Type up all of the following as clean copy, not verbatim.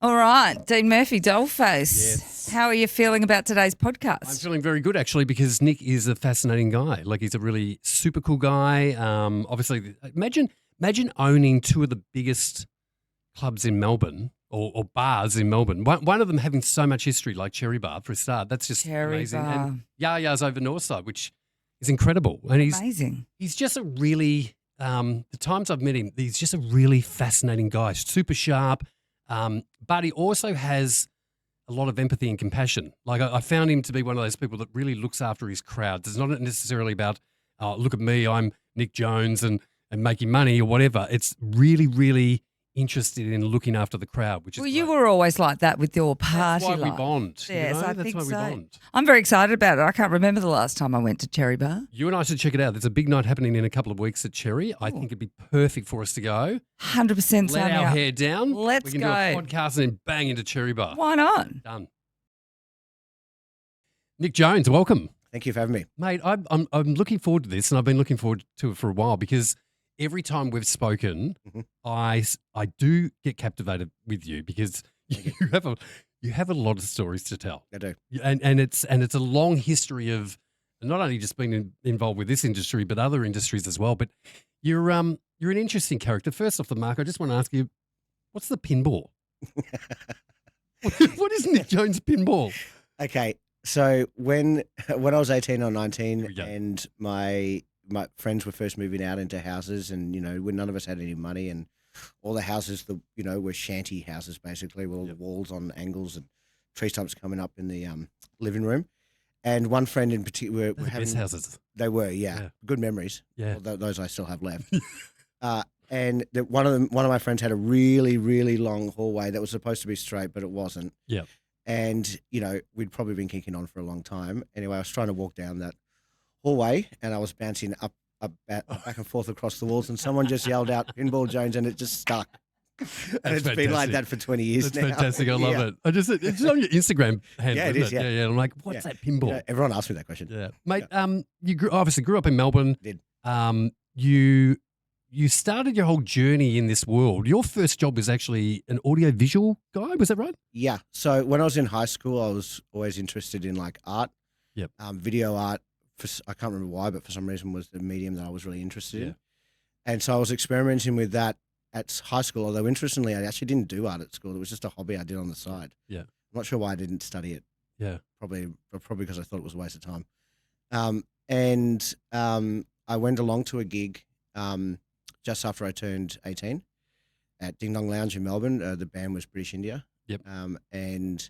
All right, Dean Murphy, Dollface. Yes. How are you feeling about today's podcast? I'm feeling very good, actually, because Nick is a fascinating guy. Like, he's a really super cool guy. Obviously, imagine owning two of the biggest clubs in Melbourne or bars in Melbourne. One of them having so much history, like Cherry Bar, for a start. That's just Cherry amazing. Bar. And Yah Yah's over Northside, which is incredible. And Amazing. he's just a really, the times I've met him, he's just a really fascinating guy, super sharp. But he also has a lot of empathy and compassion. Like, I found him to be one of those people that really looks after his crowd. It's not necessarily about, look at me, I'm Nick Jones and making money or whatever. It's really, really interested in looking after the crowd, which is Well, you great. were always like that with your party That's why life. we bond. Yes, I That's think why we so. bond. I'm very excited about it. I can't remember the last time I went to Cherry Bar. You and I should check it out. There's a big night happening in a couple of weeks at Cherry. I think it'd be perfect for us to go. 100% Let sign me our up. hair down. Let's we can go. do a podcast and then bang into Cherry Bar. Why not? Done. Nick Jones, welcome. Thank you for having me. Mate, I'm looking forward to this, and I've been looking forward to it for a while because every time we've spoken, I do get captivated with you because you have a lot of stories to tell. I do. And it's a long history of not only just being involved with this industry but other industries as well. But you're an interesting character. First off the mark, I just want to ask you, what's the pinball? What is Nick Jones pinball? Okay, so when I was 18 or 19 go. and my friends were first moving out into houses, and when none of us had any money, and all the houses were shanty houses basically, with all the walls on angles and tree stumps coming up in the living room. And one friend in particular They're the best houses. They were, yeah. Good memories. Yeah. Although those I still have left. And one of my friends had a really, really long hallway that was supposed to be straight, but it wasn't. Yeah. And, we'd probably been kicking on for a long time. Anyway, I was trying to walk down that hallway and I was bouncing up back and forth across the walls, and someone just yelled out, "Pinball Jones," and it just stuck. And it's been like that for 20 years That's now. fantastic. I love it. It's on your Instagram handle. Yeah, it isn't is, yeah. I'm like, what's that pinball? Everyone asked me that question. Yeah. Mate, you obviously grew up in Melbourne. Did. You started your whole journey in this world. Your first job was actually an audio-visual guy. Was that right? Yeah. So when I was in high school, I was always interested in like art. Yep. Video art. I can't remember why, but for some reason was the medium that I was really interested in. And so I was experimenting with that at high school, although interestingly, I actually didn't do art at school. It was just a hobby I did on the side. Yeah. I'm not sure why I didn't study it. Yeah. Probably because I thought it was a waste of time. I went along to a gig just after I turned 18 at Ding Dong Lounge in Melbourne. The band was British India. Yep. And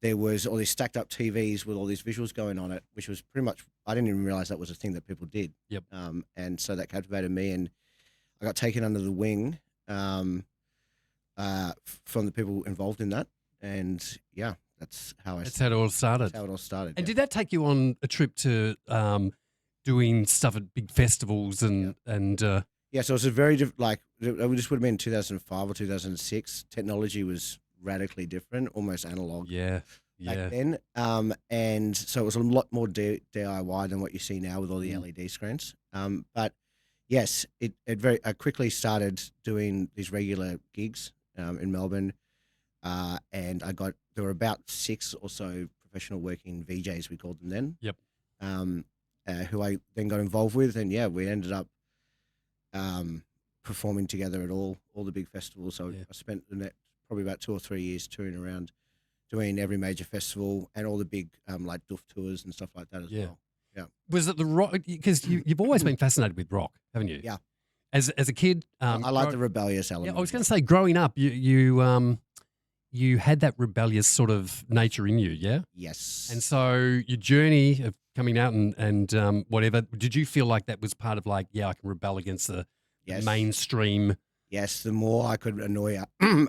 there was all these stacked up TVs with all these visuals going on it, which was pretty much, I didn't even realize that was a thing that people did. Yep. And so that captivated me, and I got taken under the wing from the people involved in that. And yeah, that's how That's how it all started. That's how it all started. And did that take you on a trip to doing stuff at big festivals and Yeah, so it was a very different, it just would have been 2005 or 2006. Technology was radically different, almost analog back then. And so it was a lot more DIY than what you see now with all the LED screens. But yes, I quickly started doing these regular gigs in Melbourne. And there were about 6 or so professional working VJs, we called them then. Yep. Who I then got involved with, and we ended up performing together at all the big festivals. So I spent probably about 2 or 3 years touring around, doing every major festival and all the big like Doof tours and stuff like that as well. Yeah. Was it the rock? Because you've always been fascinated with rock, haven't you? Yeah. As a kid, I like the rebellious element. Yeah, I was going to say, growing up, you had that rebellious sort of nature in you, yeah. Yes. And so your journey of coming out and whatever, did you feel like that was part of like, I can rebel against the mainstream? Yes, the more I could annoy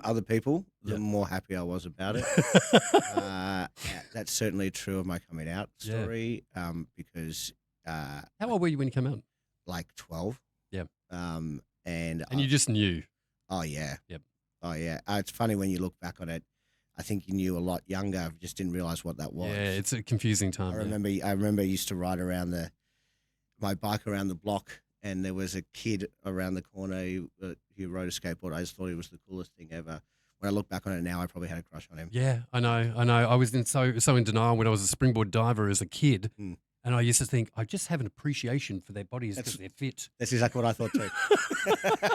other people, the more happy I was about it. That's certainly true of my coming out story. Because how old were you when you came out? Like 12. Yeah. And you just knew. Oh yeah. Yep. Oh yeah. It's funny when you look back on it. I think you knew a lot younger, just didn't realize what that was. Yeah, it's a confusing time. I remember I used to ride around my bike around the block, and there was a kid around the corner who rode a skateboard. I just thought he was the coolest thing ever. when I look back on it now, I probably had a crush on him. Yeah, I know. I was so in denial when I was a springboard diver as a kid. Mm. And I used to think, I just have an appreciation for their bodies because they're fit. That's exactly what I thought too.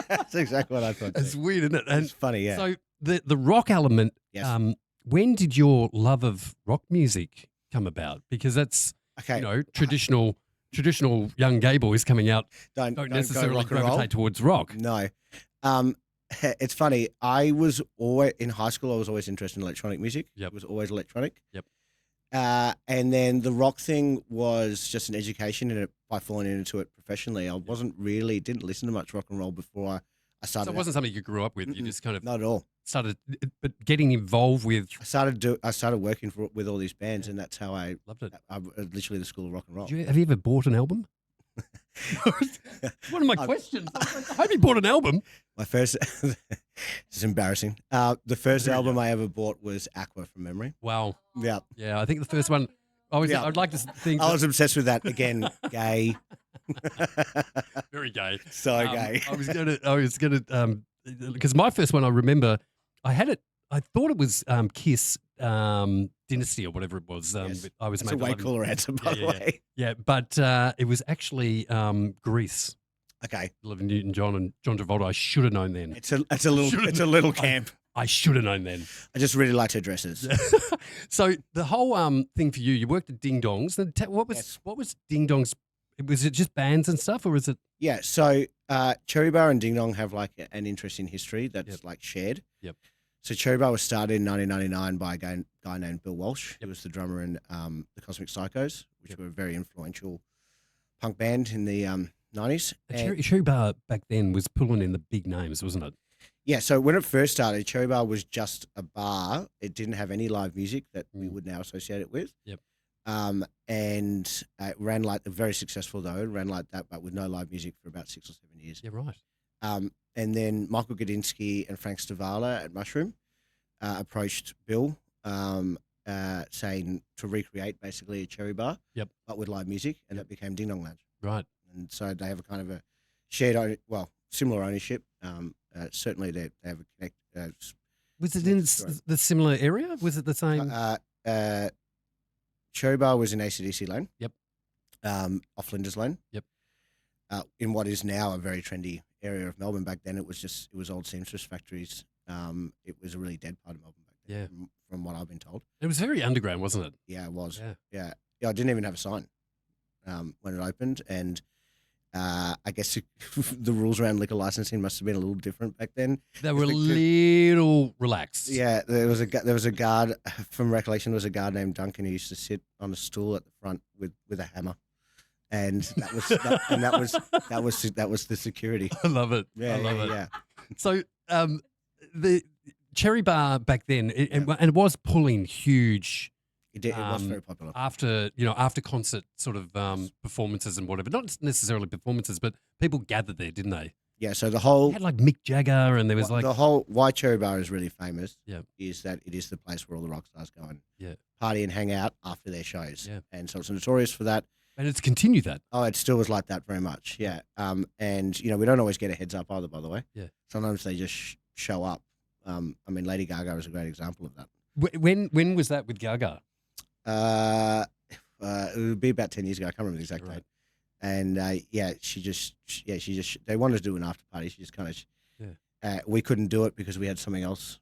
That's exactly what I thought too. It's weird, isn't it? And it's funny, yeah. So the rock element, yes. When did your love of rock music come about? Because that's, traditional young gay boys coming out don't necessarily gravitate towards rock. No. It's funny. I was always, in high school, I was always interested in electronic music. Yep. It was always electronic. Yep. And then the rock thing was just an education in it by falling into it professionally. I didn't listen to much rock and roll before I started. So it wasn't something you grew up with. You just kind of not at all started, but getting involved with. I started working with all these bands, and that's how I loved it. I literally the school of rock and roll. Have you ever bought an album? One of my questions. I hope you bought an album. My first, it's embarrassing. The first album I ever bought was Aqua from memory. Wow. Yeah. Yeah, I think the first one. I'd like to think. I was obsessed with that. Again, gay. Very gay. So gay. I was gonna because my first one I remember I had it. I thought it was Kiss Dynasty or whatever it was. Yes. I was That's a way cooler answer, by the way. Yeah, but it was actually Grease. Okay. Olivia Newton-John and John Travolta. I should have known then. It's a little camp. I should have known then. I just really liked her dresses. So the whole thing for you worked at Ding Dongs. What was Ding Dongs? Was it just bands and stuff, or was it? Yeah. So Cherry Bar and Ding Dong have like an interesting history that's like shared. Yep. So Cherry Bar was started in 1999 by a guy named Bill Walsh. He was the drummer in the Cosmic Psychos, which were a very influential punk band in the 90s. Cherry Bar back then was pulling in the big names, wasn't it? Yeah, so when it first started, Cherry Bar was just a bar. It didn't have any live music that we would now associate it with. Yep. And it ran like, very successful though, it ran like that, but with no live music for about 6 or 7 years. Yeah, right. And then Michael Gudinski and Frank Stavala at Mushroom approached Bill saying to recreate basically a Cherry Bar, but with live music, and that became Ding Dong Lounge. Right. And so they have a kind of a shared, similar ownership. Certainly they have a connect. Was it in the similar area? Was it the same? Cherry Bar was in AC/DC Lane. Yep. Off Flinders Lane. Yep. In what is now a very trendy area of Melbourne. Back then it was old seamstress factories. It was a really dead part of Melbourne back then, from what I've been told. It was very underground, wasn't it? Yeah, it was. Yeah. I didn't even have a sign when it opened, and I guess the rules around liquor licensing must have been a little different back then. They were a little relaxed. Yeah, there was a guard. From recollection, there was a guard named Duncan who used to sit on a stool at the front with a hammer, and that was the security. I love it. Yeah, I love it. Yeah. So the Cherry Bar back then, and it was pulling huge. It was very popular after concert sort of performances and whatever. Not necessarily performances, but people gathered there, didn't they? Yeah. So the whole had like Mick Jagger, and there was the whole why Cherry Bar is really famous. Yeah. Is that it is the place where all the rock stars go and party and hang out after their shows. Yeah. And so it's notorious for that. And it's continued that. Oh, it still was like that very much. Yeah. And we don't always get a heads up either. By the way. Yeah. Sometimes they just show up. Lady Gaga is a great example of that. When was that with Gaga? It would be about 10 years ago. I can't remember the exact date. And she just they wanted to do an after party. She just kind of we couldn't do it because we had something else.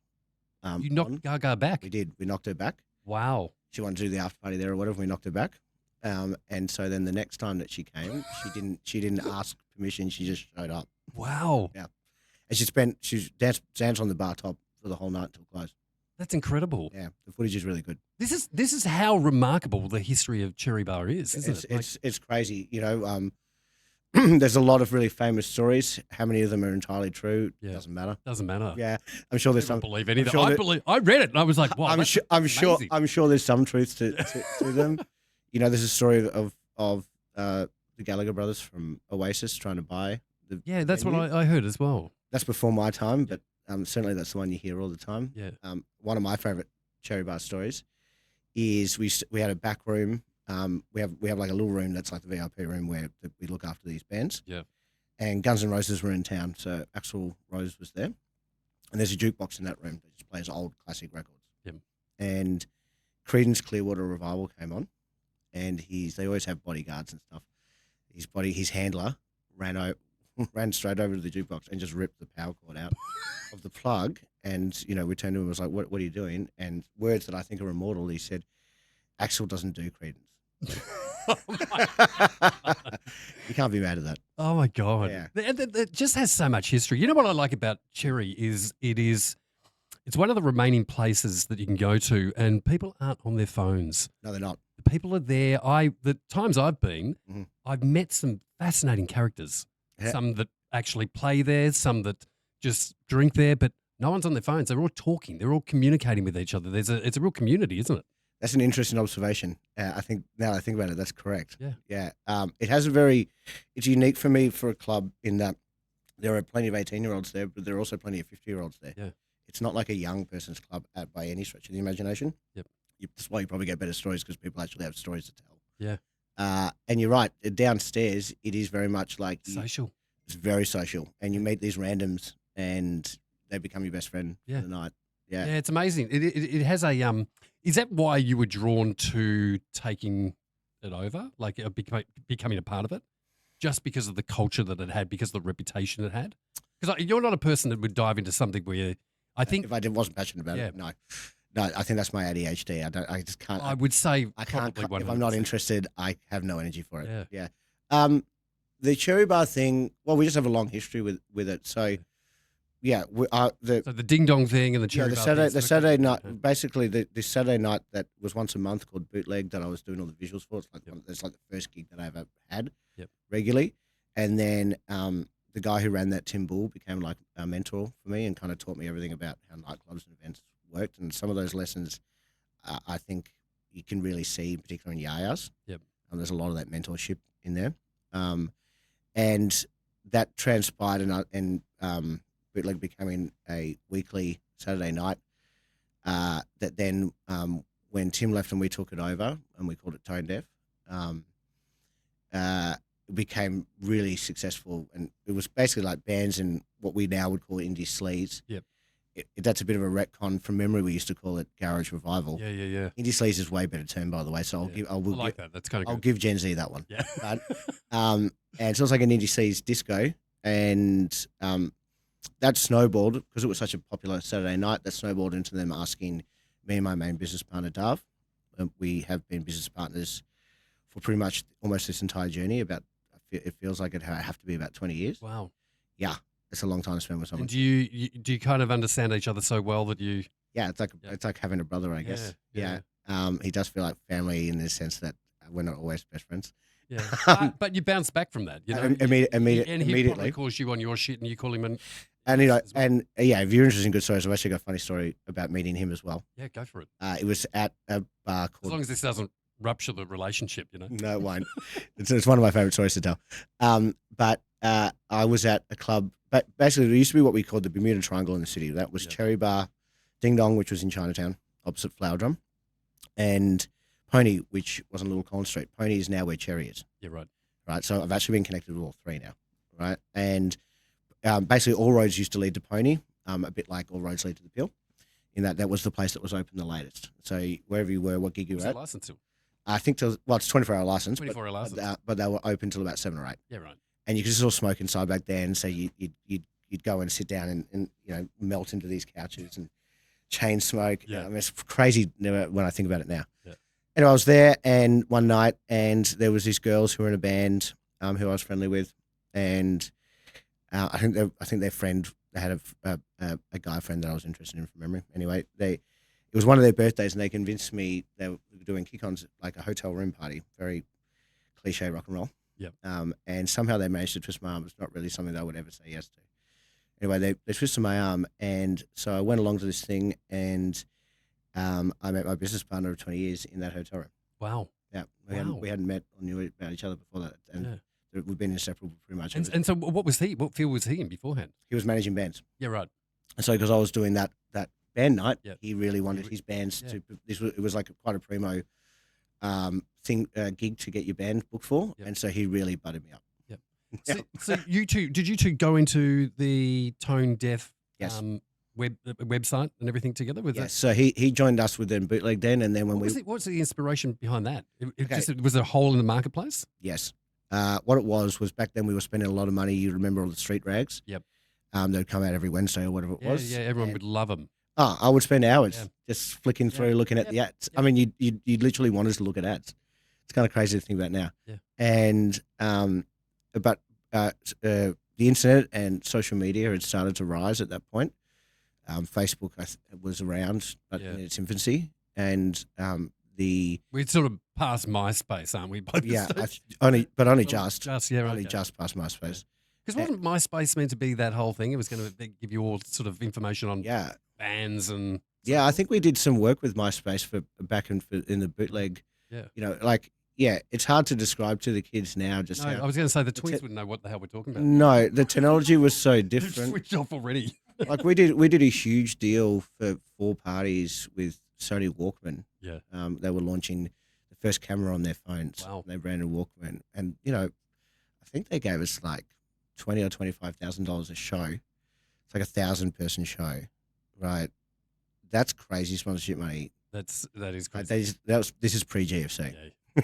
You knocked Gaga back. We did. We knocked her back. Wow. She wanted to do the after party there or whatever. We knocked her back. And so then the next time that she came, she didn't ask permission. She just showed up. Wow. Yeah. And she danced on the bar top for the whole night until close. That's incredible. Yeah, the footage is really good. This is how remarkable the history of Cherry Bar is, isn't it? It's crazy. There's a lot of really famous stories. How many of them are entirely true? Doesn't matter. Doesn't matter. Yeah, I'm sure there's some. Believe anything. I read it and I was like, wow. I'm sure there's some truth to them. There's a story of the Gallagher brothers from Oasis trying to buy the. Yeah, that's venue. what I heard as well. That's before my time, but certainly that's the one you hear all the time. Yeah. One of my favorite Cherry Bar stories is we had a back room. We have like a little room that's like the VIP room where we look after these bands. Yeah. And Guns N' Roses were in town, so Axl Rose was there. and there's a jukebox in that room that just plays old classic records. Yep. And Creedence Clearwater Revival came on, and they always have bodyguards and stuff. His handler ran straight over to the jukebox and just ripped the power cord out of the plug, and we turned to him and was like, "What are you doing?" And words that I think are immortal. He said, "Axel doesn't do Creedence." Oh my You can't be mad at that. Oh my God. Yeah. It just has so much history. You know what I like about Cherry is it's one of the remaining places that you can go to and people aren't on their phones. No, they're not. The people are there. The times I've been, Mhm. I've met some fascinating characters. Yeah. Some that actually play there, some that just drink there, but no one's on their phones. They're all talking. They're all communicating with each other. It's a real community, isn't it? That's an interesting observation. I think now that I think about it, that's correct. Yeah. Yeah. It has it's unique for me for a club in that there are plenty of 18-year-olds there, but there are also plenty of 50-year-olds there. Yeah. It's not like a young person's club by any stretch of the imagination. Yep. That's why you probably get better stories, because people actually have stories to tell. Yeah. And you're right. Downstairs, it is very much like Social. It's very social, and you meet these randoms, and they become your best friend Yeah. for the night. Yeah. Yeah, it's amazing. It has a Is that why you were drawn to taking it over, like becoming a part of it, just because of the culture that it had, because of the reputation it had? Because you're not a person that would dive into something where I think If I wasn't passionate about Yeah. it, no. I think that's my ADHD. I just can't. I would say I can't. probably If I'm not 100%. interested, I have no energy for it. Yeah. Yeah. The Cherry Bar thing. Well, we just have a long history with it. So, yeah. So the ding dong thing and the cherry the bar Saturday thing, Saturday okay. night. Okay. Basically, this Saturday night that was once a month called Bootleg that I was doing all the visuals for. Yep. It's like the first gig that I ever had Yep. regularly, and then the guy who ran that, Tim Bull, became like a mentor for me and kind of taught me everything about how nightclubs and events worked. And some of those lessons, I think you can really see, particularly in Yah Yahs. Yep. And there's a lot of that mentorship in there. And that transpired, and Bootleg becoming a weekly Saturday night. That then, when Tim left and we took it over, and we called it Tone Deaf, it became really successful, and it was basically like bands in what we now would call indie sleaze. Yep. That's a bit of a retcon from memory. We used to call it garage revival. Yeah. Indie sleaze is way better term, by the way. So I like that. That's kind of I'll good. give Gen Z that one. Yeah. But, and so it's like an indie sleaze disco, and that snowballed because it was such a popular Saturday night. That snowballed into them asking me and my main business partner, Dav. We have been business partners for pretty much almost this entire journey. It feels like it have to be about 20 years. Wow. Yeah, it's a long time to spend with someone. And do you kind of understand each other so well that you? Yeah, it's like having a brother, I guess. Yeah. He does feel like family in the sense that we're not always best friends. Yeah. But you bounce back from that, you know. And he immediately probably calls you on your shit, and you call him. And if you're interested in good stories, I've actually got a funny story about meeting him as well. Yeah, go for it. It was at a bar As called. long as this doesn't rupture the relationship, you know. No, it won't. It's one of my favorite stories to tell. But I was at a club, but basically there used to be what we called the Bermuda Triangle in the city. That was Cherry Bar, Ding Dong, which was in Chinatown, opposite Flower Drum, and Pony, which was on Little Collins Street. Pony is now where Cherry is. Yeah, right. Right. So I've actually been connected with all three now. Right. And basically all roads used to lead to Pony, a bit like all roads lead to the Pill, in that was the place that was open the latest. So wherever you were, what gig you were at. License to? I think it's 24-hour license. 24-hour license. But they were open till about 7 or 8. Yeah, right. And you could still smoke inside back then. So you'd go and sit down and melt into these couches and chain smoke. Yeah. I mean, it's crazy when I think about it now. Yeah. Anyway, I was there and one night, and there was these girls who were in a band who I was friendly with, and I think their friend, they had a guy friend that I was interested in from memory. Anyway, it was one of their birthdays, and they convinced me they were doing kick-ons, like a hotel room party, very cliche rock and roll. Yep. And somehow they managed to twist my arm. It's not really something that I would ever say yes to. Anyway, they twisted my arm, and so I went along to this thing, and I met my business partner of 20 years in that hotel room. Wow. Yeah, Wow. we hadn't met or knew about each other before that, and we've been inseparable pretty much. And so what was he? What field was he in beforehand? He was managing bands. Yeah, right. And so because I was doing that band night, Yep. he really wanted his bands to. It was like quite a primo gig to get your band booked for, and so he really butted me up. Yep. So did you two go into the Tone Deaf Yes. website and everything together with Yes, so he joined us with then Bootleg Den, and then when what's the inspiration behind that? Okay. Was there a hole in the marketplace? Yes. What it was back then we were spending a lot of money. You remember all the street rags? Yep. They'd come out every Wednesday or whatever it was. Yeah, everyone would love them. Oh, I would spend hours just flicking through, looking at the ads. I mean, you literally want us to look at ads. It's kind of crazy to think about now. Yeah. And but the internet and social media had started to rise at that point. Facebook was around, but in its infancy, and we're sort of past MySpace, aren't we? Only just just past MySpace. Because wasn't MySpace meant to be that whole thing? It was going to give you all sort of information on bands and I think we did some work with MySpace for back in the bootleg. Yeah, you know, like it's hard to describe to the kids now. Just I was going to say the twins wouldn't know what the hell we're talking about. No, the technology was so different. Switched off already. Like we did a huge deal for 4 parties with Sony Walkman. Yeah. They were launching the first camera on their phones. Wow. They branded Walkman, and I think they gave us like $20,000 or $25,000 a show. It's like 1,000-person show, right? That's crazy sponsorship money. That is crazy. This is pre GFC.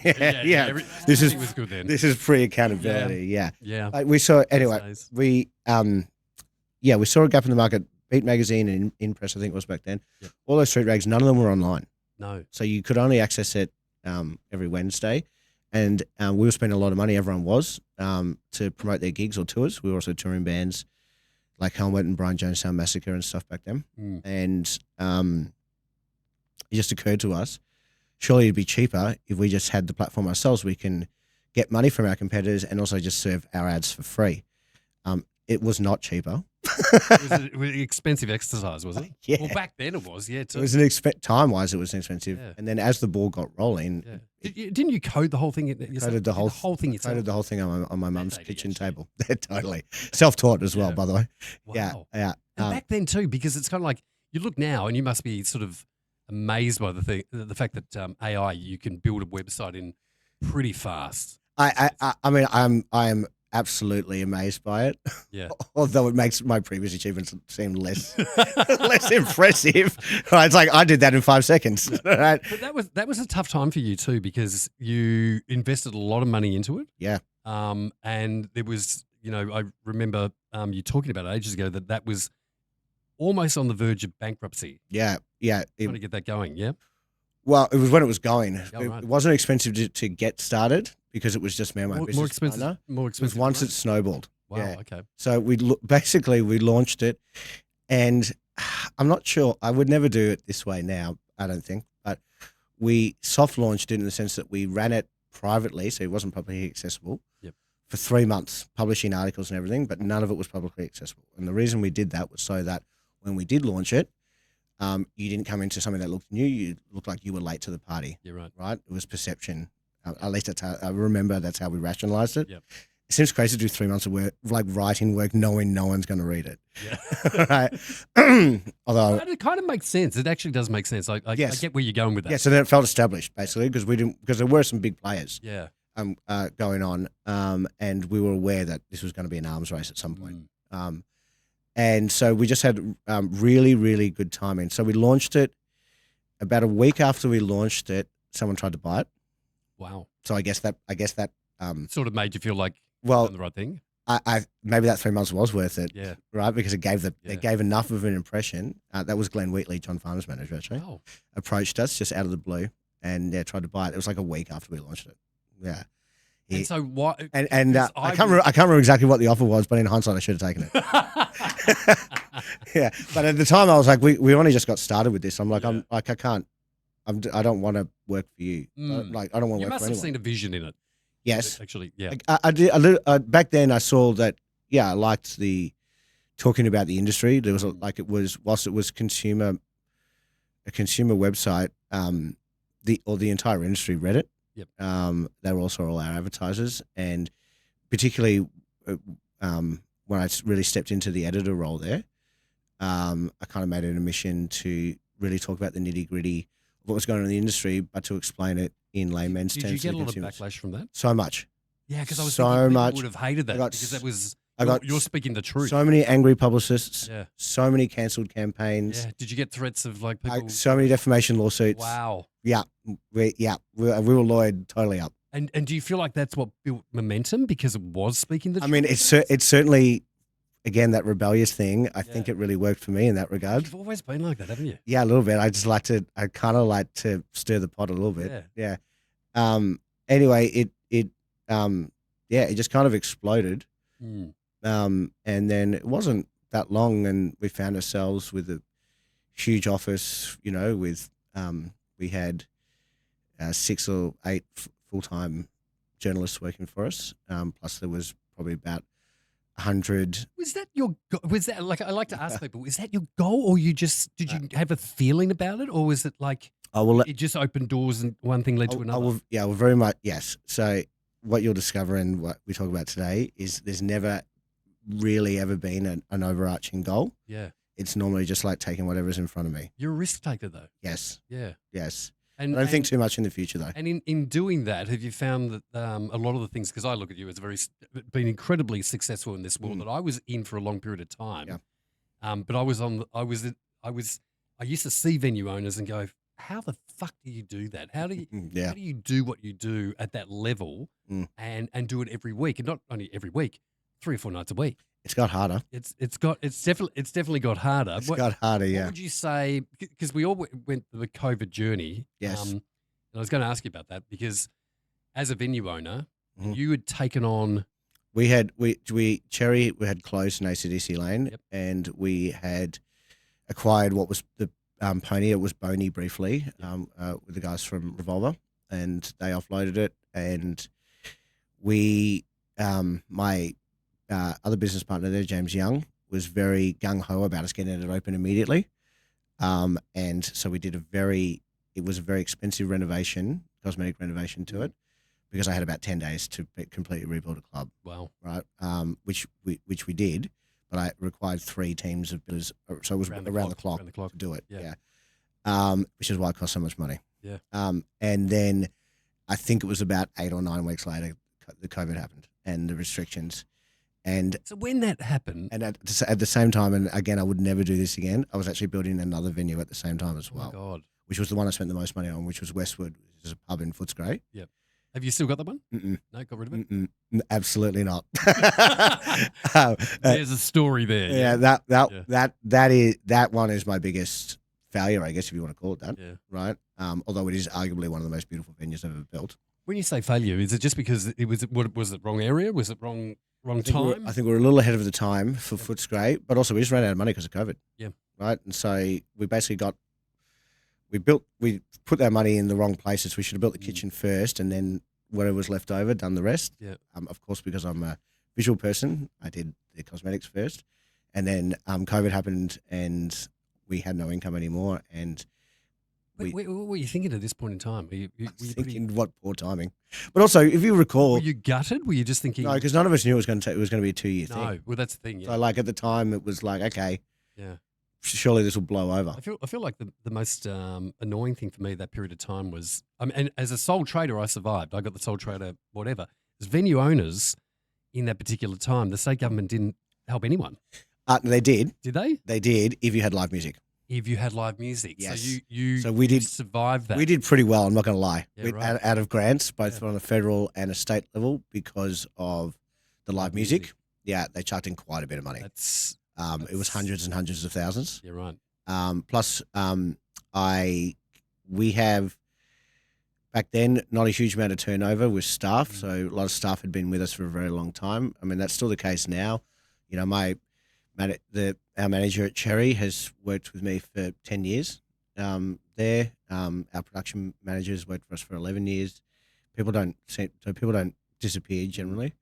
Yeah. This was good then. This is pre accountability. Yeah. Like we saw anyway. We saw a gap in the market. Beat Magazine and Impress, I think it was back then. Yep. All those street rags, none of them were online. No. So you could only access it every Wednesday. And we were spending a lot of money, everyone was, to promote their gigs or tours. We were also touring bands like Helmet and Brian Jones Sound Massacre and stuff back then. And it just occurred to us, surely it'd be cheaper if we just had the platform ourselves. We can get money from our competitors and also just serve our ads for free. It was not cheaper. It was an expensive exercise, was it? Yeah. Well, back then it was, yeah. Too. It was time-wise, it was expensive. Yeah. And then as the ball got rolling... Yeah. Didn't you code the whole thing? Coded the whole thing yourself? Coded the whole thing on my mum's kitchen table. Totally. Self-taught as well, by the way. Wow. Yeah. And back then too, because it's kind of like, you look now and you must be sort of amazed by the fact that AI, you can build a website in pretty fast. I mean, I am absolutely amazed by it. Yeah. Although it makes my previous achievements seem less impressive. Right? It's like I did that in 5 seconds. Right? But that was a tough time for you too, because you invested a lot of money into it. Yeah. And there was, I remember you talking about it ages ago that was almost on the verge of bankruptcy. Yeah. Yeah. Trying to get that going. Yeah. Well, it was when it was going. Oh, right. It wasn't expensive to get started because it was just me and my business partner. More expensive. Once it snowballed. Wow. Yeah. Okay. So we launched it, and I'm not sure. I would never do it this way now. I don't think, but we soft launched it in the sense that we ran it privately, so it wasn't publicly accessible. Yep. For 3 months, publishing articles and everything, but none of it was publicly accessible. And the reason we did that was so that when we did launch it, you didn't come into something that looked new. You looked like you were late to the party. You're right. Right? It was perception. At least that's how I remember. That's how we rationalized it. Yep. It seems crazy to do 3 months of work, like writing work, knowing no one's going to read it. Yeah. Right. Although it kind of makes sense. It actually does make sense. I get where you're going with that. Yeah. So then it felt established basically because there were some big players. Yeah. Going on, and we were aware that this was going to be an arms race at some point. And so we just had really, really good timing. So we launched it about a week after we launched it. Someone tried to buy it. Wow. So I guess that sort of made you feel like you've done the right thing. I maybe that 3 months was worth it. Yeah. Right, because it gave enough of an impression. That was Glenn Wheatley, John Farmer's manager, actually. Oh. Approached us just out of the blue and tried to buy it. It was like a week after we launched it. Yeah. And so what? And I can't remember exactly what the offer was, but in hindsight, I should have taken it. Yeah, but at the time, I was like, we only just got started with this. I'm like, I don't want to work for you. Like, I don't want to work for anyone. You must have seen a vision in it. Yes, actually, yeah. I did. Back then, I saw that. Yeah, I liked the talking about the industry. There was whilst it was a consumer website, the entire industry read it. Yep. They were also all our advertisers, and particularly when I really stepped into the editor role there, I kind of made it a mission to really talk about the nitty gritty of what was going on in the industry, but to explain it in layman's terms. Did you get a lot of backlash from that? So much. Yeah, because I was so thinking much. people would have hated that because that was You're speaking the truth. So many angry publicists. Yeah. So many cancelled campaigns. Yeah. Did you get threats of like people? So many defamation lawsuits. Wow. Yeah. We were lawyered totally up. And do you feel like that's what built momentum because it was speaking the truth? I mean, it's certainly, again, that rebellious thing. I think it really worked for me in that regard. You've always been like that, haven't you? Yeah, a little bit. I kind of like to stir the pot a little bit. Yeah. Anyway, it just kind of exploded. Mm. And then it wasn't that long, and we found ourselves with a huge office. With we had 6 or 8 full-time journalists working for us. Plus, there was probably about 100. Was that your? Was that like I like to ask people? Is that your goal, or did you have a feeling about it, or was it like it just opened doors and one thing led to another? Well, very much yes. So what you'll discover and what we talk about today is there's never really ever been an overarching goal. Yeah. It's normally just like taking whatever's in front of me. You're a risk taker, though. Yes. Yeah. Yes. And I don't think too much in the future, though. And in doing that, have you found that a lot of the things, because I look at you as been incredibly successful in this world that I was in for a long period of time. Yeah. But I used to see venue owners and go, how the fuck do you do that? How do you do what you do at that level and do it every week, and not only every week, 3 or 4 nights a week? It's got harder. It's definitely got harder. It's got harder. Yeah. What would you say? Because we all went the COVID journey. Yes. And I was going to ask you about that because as a venue owner, you had taken on. We had Cherry. We had closed in AC/DC Lane, and we had acquired what was the Pony. It was Boney briefly with the guys from Revolver, and they offloaded it. And we, my other business partner there, James Young, was very gung-ho about us getting it open immediately. And so we did it was a very expensive cosmetic renovation to it, because I had about 10 days to completely rebuild a club. Wow. Right. Which we did, but I required 3 teams of builders. So it was around the clock to do it. Yeah. Which is why it cost so much money. Yeah. And then I think it was about 8 or 9 weeks later, the COVID happened and the restrictions. And so when that happened, and at the same time, and again, I would never do this again, I was actually building another venue at the same time as well. Oh my God. Which was the one I spent the most money on, which was Westwood, which is a pub in Footscray. Yep. Have you still got that one? Mm-mm. No, got rid of it? Mm-mm. Absolutely not. There's a story there. Yeah, that one is my biggest failure, I guess, if you want to call it that. Yeah. Right. Although it is arguably one of the most beautiful venues I've ever built. When you say failure, is it just because was it wrong area? Was it wrong time? I think we're a little ahead of the time for Footscray, but also we just ran out of money because of COVID. Yeah. Right. And so we basically we put our money in the wrong places. We should have built the kitchen first, and then whatever was left over, done the rest. Yeah. Of course, because I'm a visual person, I did the cosmetics first, and then COVID happened, and we had no income anymore. And what were you thinking at this point in time? Were you thinking what poor timing? But also, if you recall, were you gutted? Were you just thinking? No, because none of us knew it was going to be a 2-year thing. No, well, that's the thing. Yeah. So, like at the time, it was like, okay, yeah, surely this will blow over. I feel like the most annoying thing for me that period of time was, and as a sole trader, I survived. I got the sole trader, whatever. As venue owners, in that particular time, the state government didn't help anyone. They did. Did they? They did. If you had live music. If you had live music, yes. So we did survive that. We did pretty well. I'm not going to lie. Yeah, right. Out of grants, both on a federal and a state level, because of the live music. Yeah, they chucked in quite a bit of money. It was hundreds and hundreds of thousands. Yeah, right. Plus, we have back then not a huge amount of turnover with staff, so a lot of staff had been with us for a very long time. I mean, that's still the case now. You know, our manager at Cherry has worked with me for 10 years. Our production managers worked for us for 11 years. People don't disappear generally,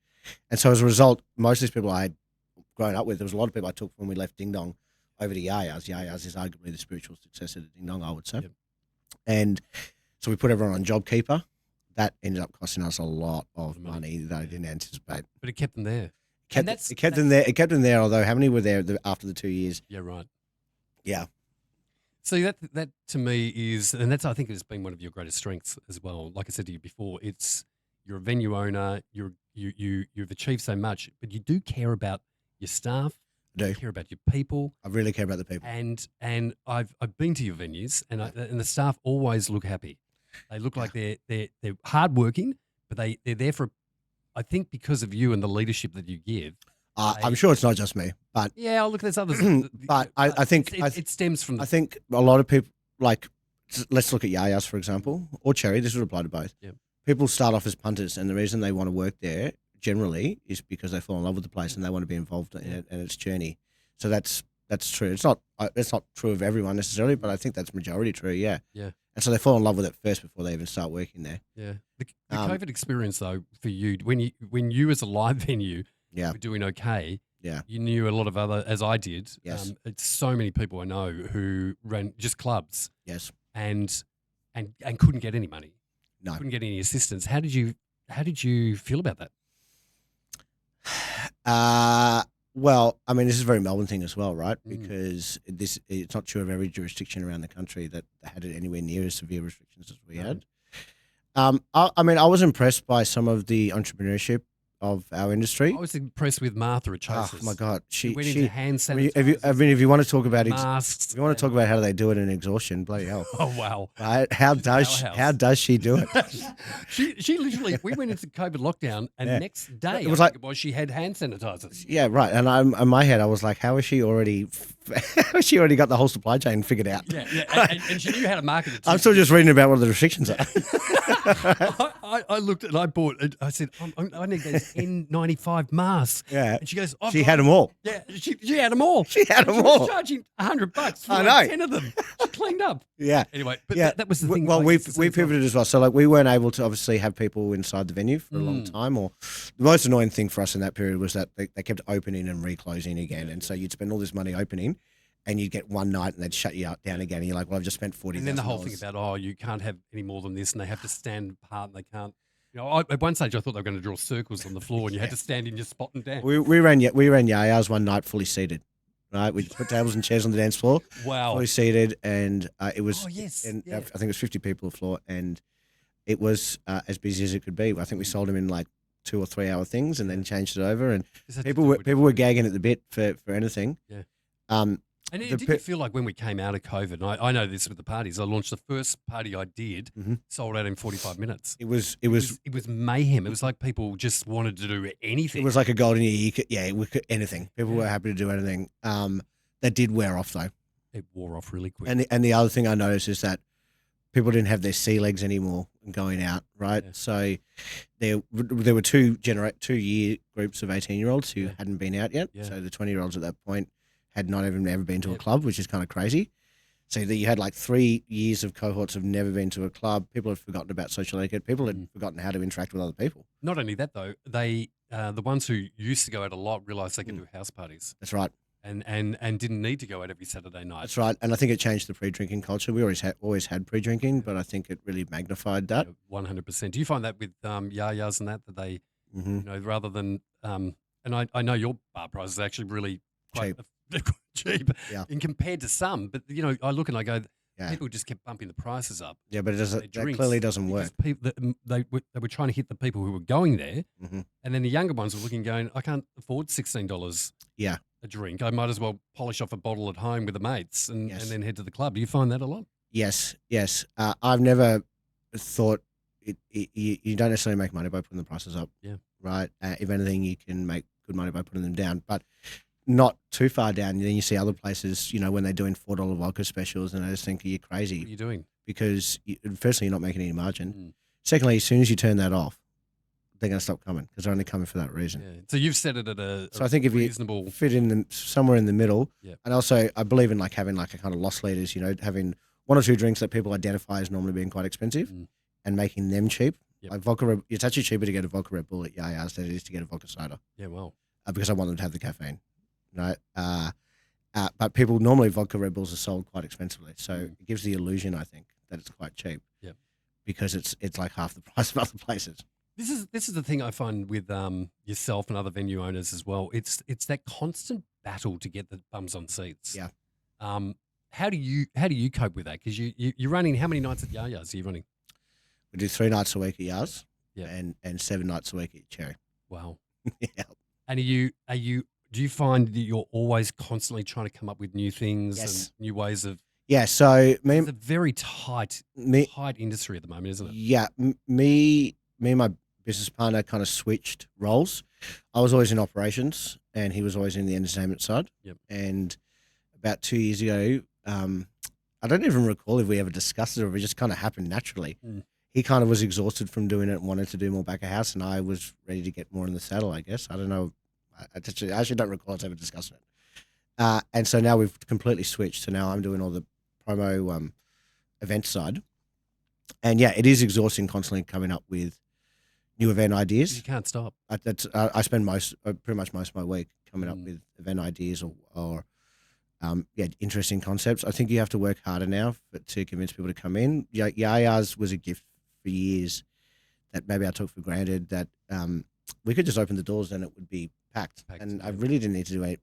and so as a result, most of these people I had grown up with, there was a lot of people I took when we left Ding Dong over to Yah Yah's. Yah Yah's is arguably the spiritual successor to Ding Dong, I would say. Yep. And so we put everyone on JobKeeper. That ended up costing us a lot of money that I didn't anticipate. But it kept them there. It kept them there. Although how many were there after the 2 years? Yeah, right. Yeah. So that to me is, and that's I think has been one of your greatest strengths as well. Like I said to you before, you're a venue owner. You're you've achieved so much, but you do care about your staff. I do. You care about your people. I really care about the people. And I've been to your venues, and and the staff always look happy. They look like they're hardworking, but they're there for, I think, because of you and the leadership that you give. I'm sure it's not just me, but yeah, look, there's others. but I think it stems from. I think a lot of people, like, let's look at Yah Yahs, for example, or Cherry. This would apply to both. Yep. People start off as punters, and the reason they want to work there generally is because they fall in love with the place and they want to be involved in it and its journey. So that's true. It's not true of everyone necessarily, but I think that's majority true. Yeah. Yeah. And so they fall in love with it first before they even start working there. Yeah. The COVID experience, though, for you, when you as a live venue were doing okay, you knew a lot of other, as I did. Yes. It's so many people I know who ran just clubs. Yes. And couldn't get any money. No. Couldn't get any assistance. How did you feel about that? Well, I mean, this is a very Melbourne thing as well, right? Because it's not true of every jurisdiction around the country that had it anywhere near as severe restrictions as we had. I mean, I was impressed by some of the entrepreneurship of our industry. I was impressed with Martha at Chasers. Oh my God, she went into hand sanitizer. If you want to talk about masks, if you want to talk about how they do it in exhaustion, bloody hell! Oh wow! Right? How does she do it? she literally. We went into COVID lockdown, and next day it was she had hand sanitizers. Yeah, right. And in my head, I was like, how has she already got the whole supply chain figured out? Yeah. And she knew how to market it too. I'm still just reading about what the restrictions are. I looked at it and I bought it. I said, I need those N95 masks. Yeah. And she goes, she had them all. Yeah, she had them all. She had them all. She was charging $100 for like 10 of them. She cleaned up. Yeah. Anyway, but that was the thing. Well, we pivoted as well. So like we weren't able to obviously have people inside the venue for a long time. Or the most annoying thing for us in that period was that they kept opening and reclosing again. And so you'd spend all this money opening, and you'd get one night and they'd shut you down again. And you're like, well, I've just spent $40,000. And then the whole thing about, you can't have any more than this, and they have to stand apart, and they can't. You know, at one stage I thought they were going to draw circles on the floor, and you had to stand in your spot and dance. We ran Yah Yahs one night fully seated. Right, we put tables and chairs on the dance floor. Wow, fully seated, and it was. Oh yes, and I think it was 50 people on the floor, and it was as busy as it could be. I think we sold them in like 2 or 3 hour things, and then changed it over, and people were gagging at the bit for anything. Yeah. And did you feel like when we came out of COVID, and I know this with the parties, I launched the first party I did, sold out in 45 minutes. It was mayhem. It was like people just wanted to do anything. It was like a golden year. Anything. People were happy to do anything. That did wear off though. It wore off really quick. And the other thing I noticed is that people didn't have their sea legs anymore going out, right? Yeah. So there were 2 year groups of 18-year-olds who hadn't been out yet. Yeah. So the 20-year-olds at that point had not even ever been to a club, which is kind of crazy. So that you had like 3 years of cohorts have never been to a club. People had forgotten about social etiquette. People had forgotten how to interact with other people. Not only that though, they the ones who used to go out a lot realised they could do house parties. That's right. And didn't need to go out every Saturday night. That's right. And I think it changed the pre-drinking culture. We always had pre-drinking, but I think it really magnified that. 100%. Do you find that with Yah Yahs and that they, you know, rather than and I know your bar price is actually really quite cheap in compared to some, but you know, I look and I go, people just kept bumping the prices up. Yeah, but that clearly doesn't work. People, they were trying to hit the people who were going there, and then the younger ones were looking, going, I can't afford $16. A drink. I might as well polish off a bottle at home with the mates and then head to the club. Do you find that a lot? Yes. I've never thought you don't necessarily make money by putting the prices up. Yeah. Right. If anything, you can make good money by putting them down, but not too far down. Then you see other places, you know, when they're doing $4 vodka specials, and I just think, you're crazy. What are you doing? Because firstly, you're not making any margin. Secondly, as soon as you turn that off, they're going to stop coming because they're only coming for that reason. Yeah. So you've set it at so I think if reasonable... you fit in somewhere in the middle, and also I believe in like having like a kind of loss leaders, you know, having 1 or 2 drinks that people identify as normally being quite expensive and making them cheap. Like vodka, it's actually cheaper to get a vodka Red Bull at Yah Yahs than it is to get a vodka soda. Yeah, well. Because I want them to have the caffeine, right? But people, normally vodka Red Bulls are sold quite expensively. So it gives the illusion, I think, that it's quite cheap. Yeah. Because it's like half the price of other places. This is the thing I find with yourself and other venue owners as well. It's that constant battle to get the bums on seats. Yeah. How do you cope with that? Because you're running, how many nights at Yah Yahs are you running? We do 3 nights a week at Yahs, and 7 nights a week at Cherry. Wow. Yeah. And do you find that you're always constantly trying to come up with new things Yes. and new ways of? Yeah. So It's a very tight industry at the moment, isn't it? Yeah. Me and my business partner kind of switched roles. I was always in operations, and he was always in the entertainment side. Yep. And about 2 years ago, I don't even recall if we ever discussed it or if it just kind of happened naturally. Mm. He kind of was exhausted from doing it and wanted to do more back of house, and I was ready to get more in the saddle, I guess. I don't know. I actually don't recall us ever discussing it. And so now we've completely switched. So now I'm doing all the promo event side. And yeah, it is exhausting constantly coming up with new event ideas. You can't stop. I spend pretty much most of my week coming up with event ideas or interesting concepts. I think you have to work harder now to convince people to come in. Yah Yah's was a gift for years that maybe I took for granted, that we could just open the doors and it would be packed. And I really didn't need to do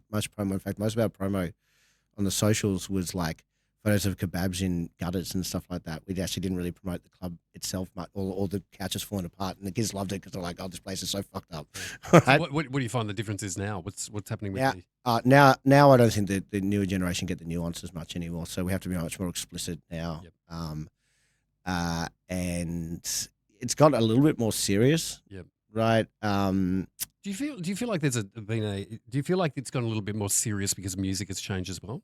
much promo. In fact, most of our promo on the socials was like photos of kebabs in gutters and stuff like that. We actually didn't really promote the club itself much, or the couches falling apart. And the kids loved it because they're like, "Oh, this place is so fucked up." Right? So what do you find the difference is now? What's happening with now I don't think the newer generation get the nuances much anymore. So we have to be much more explicit now. Yep. And it's got a little bit more serious. Yep. Right. Do you feel like do you feel like it's gone a little bit more serious because music has changed as well?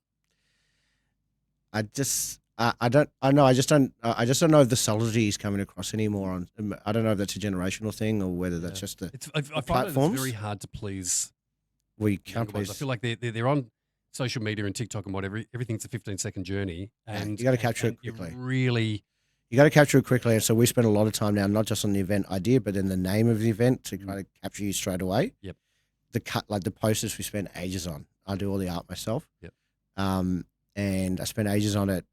I just don't know if the subtlety is coming across anymore. I don't know if that's a generational thing or whether that's just the I find it's very hard to please. Well, you can't please. I feel like they're on social media and TikTok and whatever. Everything's a 15-second journey, and you got to capture it quickly. You got to capture it quickly, and so we spend a lot of time now, not just on the event idea, but then the name of the event to kind of capture you straight away. Yep. The posters we spend ages on. I do all the art myself. Yep. And I spend ages on it,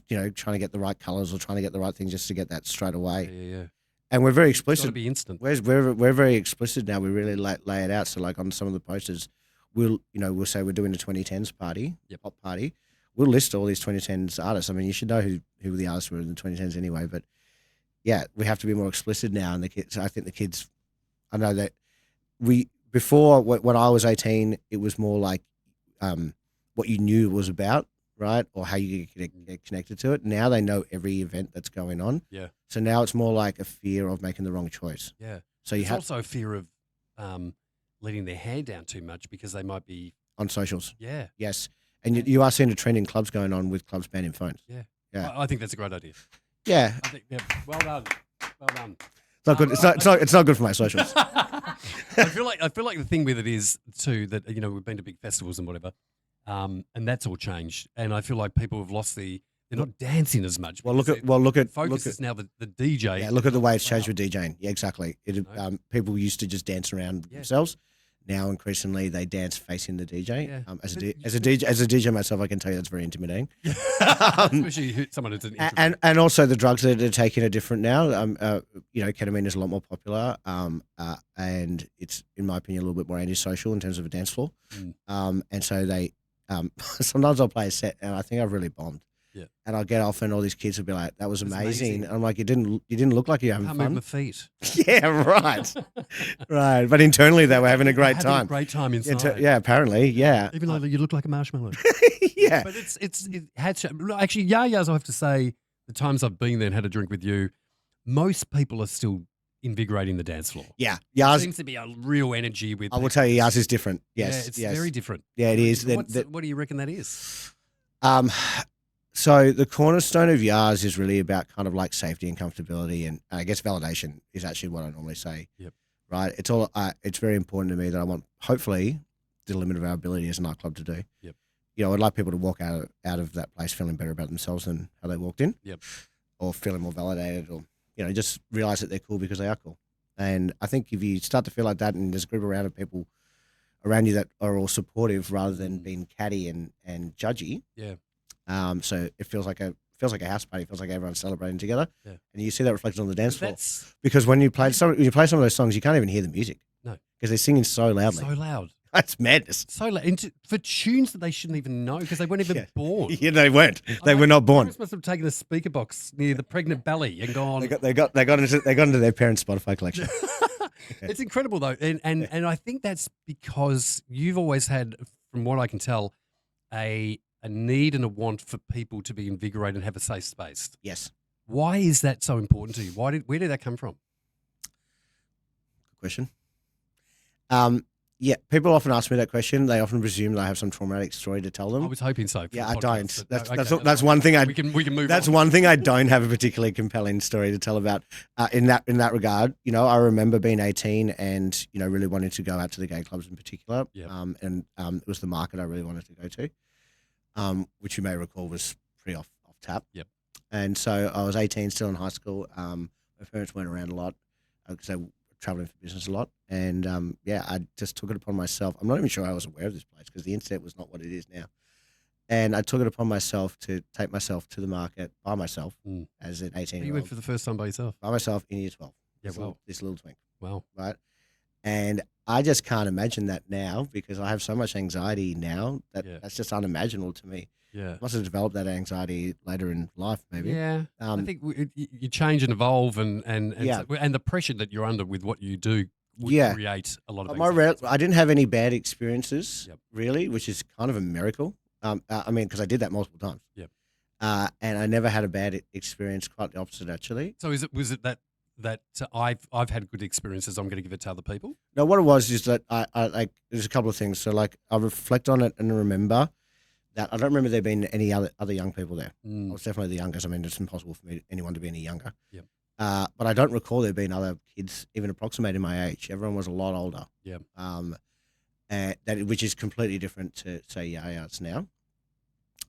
trying to get the right colors or trying to get the right thing just to get that straight away. Yeah. And we're very explicit. It's got to be instant. We're very explicit now. We really lay it out. So like on some of the posters, we'll say we're doing a 2010s party, pop party. We'll list all these 2010s artists. I mean, you should know who the artists were in the 2010s anyway. But yeah, we have to be more explicit now. And the kids, I think the kids, I know that before when I was 18, it was more like what you knew it was about. Right, or how you get connected to it. Now they know every event that's going on. Yeah. So now it's more like a fear of making the wrong choice. Yeah. So it's also a fear of letting their hair down too much because they might be on socials. Yeah. Yes, and you are seeing a trend in clubs going on with clubs banning phones. Yeah. Yeah. I think that's a great idea. Yeah. I think, well done. Well done. It's not good. It's not good for my socials. I feel like the thing with it is too that we've been to big festivals and whatever. And that's all changed, and I feel like people have lost they're not dancing as much. Well, look at focus is now the DJ. Yeah, look at the way it's changed with DJing. Yeah, exactly. People used to just dance around themselves. Now increasingly they dance facing the DJ. Yeah. As a DJ myself, I can tell you that's very intimidating. Especially someone who's an and also the drugs that are taking are different now. Ketamine is a lot more popular, and it's in my opinion a little bit more antisocial in terms of a dance floor. And so they. Sometimes I'll play a set and I think I've really bombed. Yeah. And I'll get off and all these kids will be like, "That was amazing." And I'm like, "You didn't look like you were having fun." Can't move my feet. Yeah, right, right. But internally they were having a great time. A great time inside. Yeah, apparently, yeah. Even though you look like a marshmallow. Yeah. But it had to, actually, Yah Yah's, I have to say, the times I've been there and had a drink with you, most people are still invigorating the dance floor. Yeah. There seems to be a real energy with I will tell you, Yah's is different. Yes. Yeah, it's very different. Yeah, it is. What do you reckon that is? So the cornerstone of Yah's is really about kind of like safety and comfortability, and I guess validation is actually what I normally say. Yep. Right. It's very important to me that I want, hopefully, the limit of our ability as a nightclub to do. Yep. I'd like people to walk out of that place feeling better about themselves than how they walked in. Yep. Or feeling more validated, or just realize that they're cool because they are cool. And I think if you start to feel like that, and there's a group around of people around you that are all supportive rather than being catty and judgy. Yeah. So it feels like a house party. It feels like everyone's celebrating together. Yeah. And you see that reflected on the dance floor. Because when you play some of those songs, you can't even hear the music. No. Because they're singing so loudly. So loud. That's madness. So loud. For tunes that they shouldn't even know because they weren't even born. Yeah, they weren't. They were not born. Parents must have taken a speaker box near the pregnant belly and gone. They got into their parents' Spotify collection. It's incredible though, and I think that's because you've always had, from what I can tell, a need and a want for people to be invigorated and have a safe space. Yes. Why is that so important to you? Where did that come from? Good question. Yeah, people often ask me that question. They often presume that I have some traumatic story to tell them. I was hoping so. Yeah, I don't. That's That's one thing. We can move. That's on. one thing I don't have a particularly compelling story to tell about. In that regard, I remember being 18 and really wanting to go out to the gay clubs in particular. Yep. And it was the market I really wanted to go to, which you may recall was pretty off tap. Yep. And so I was 18, still in high school. My parents went around a lot because they were traveling for business a lot. And I just took it upon myself. I'm not even sure I was aware of this place because the internet was not what it is now. And I took it upon myself to take myself to the market by myself as an 18-year-old. You went for the first time by yourself? By myself in year 12. Yeah, this little twink. Wow. Right? And I just can't imagine that now because I have so much anxiety now that that's just unimaginable to me. Yeah. I must have developed that anxiety later in life, maybe. Yeah. I think you change and evolve and the pressure that you're under with what you do would create a lot of anxiety. I didn't have any bad experiences, really, which is kind of a miracle. I mean, because I did that multiple times. Yep. And I never had a bad experience, quite the opposite, actually. So was it that I've had good experiences, I'm going to give it to other people? No, what it was is that I there's a couple of things. So like I reflect on it and remember that I don't remember there being any other young people there. I was definitely the youngest. I mean, it's impossible for anyone to be any younger. Yep. But I don't recall there being other kids even approximating my age. Everyone was a lot older. Yeah. Which is completely different to say Yah's now.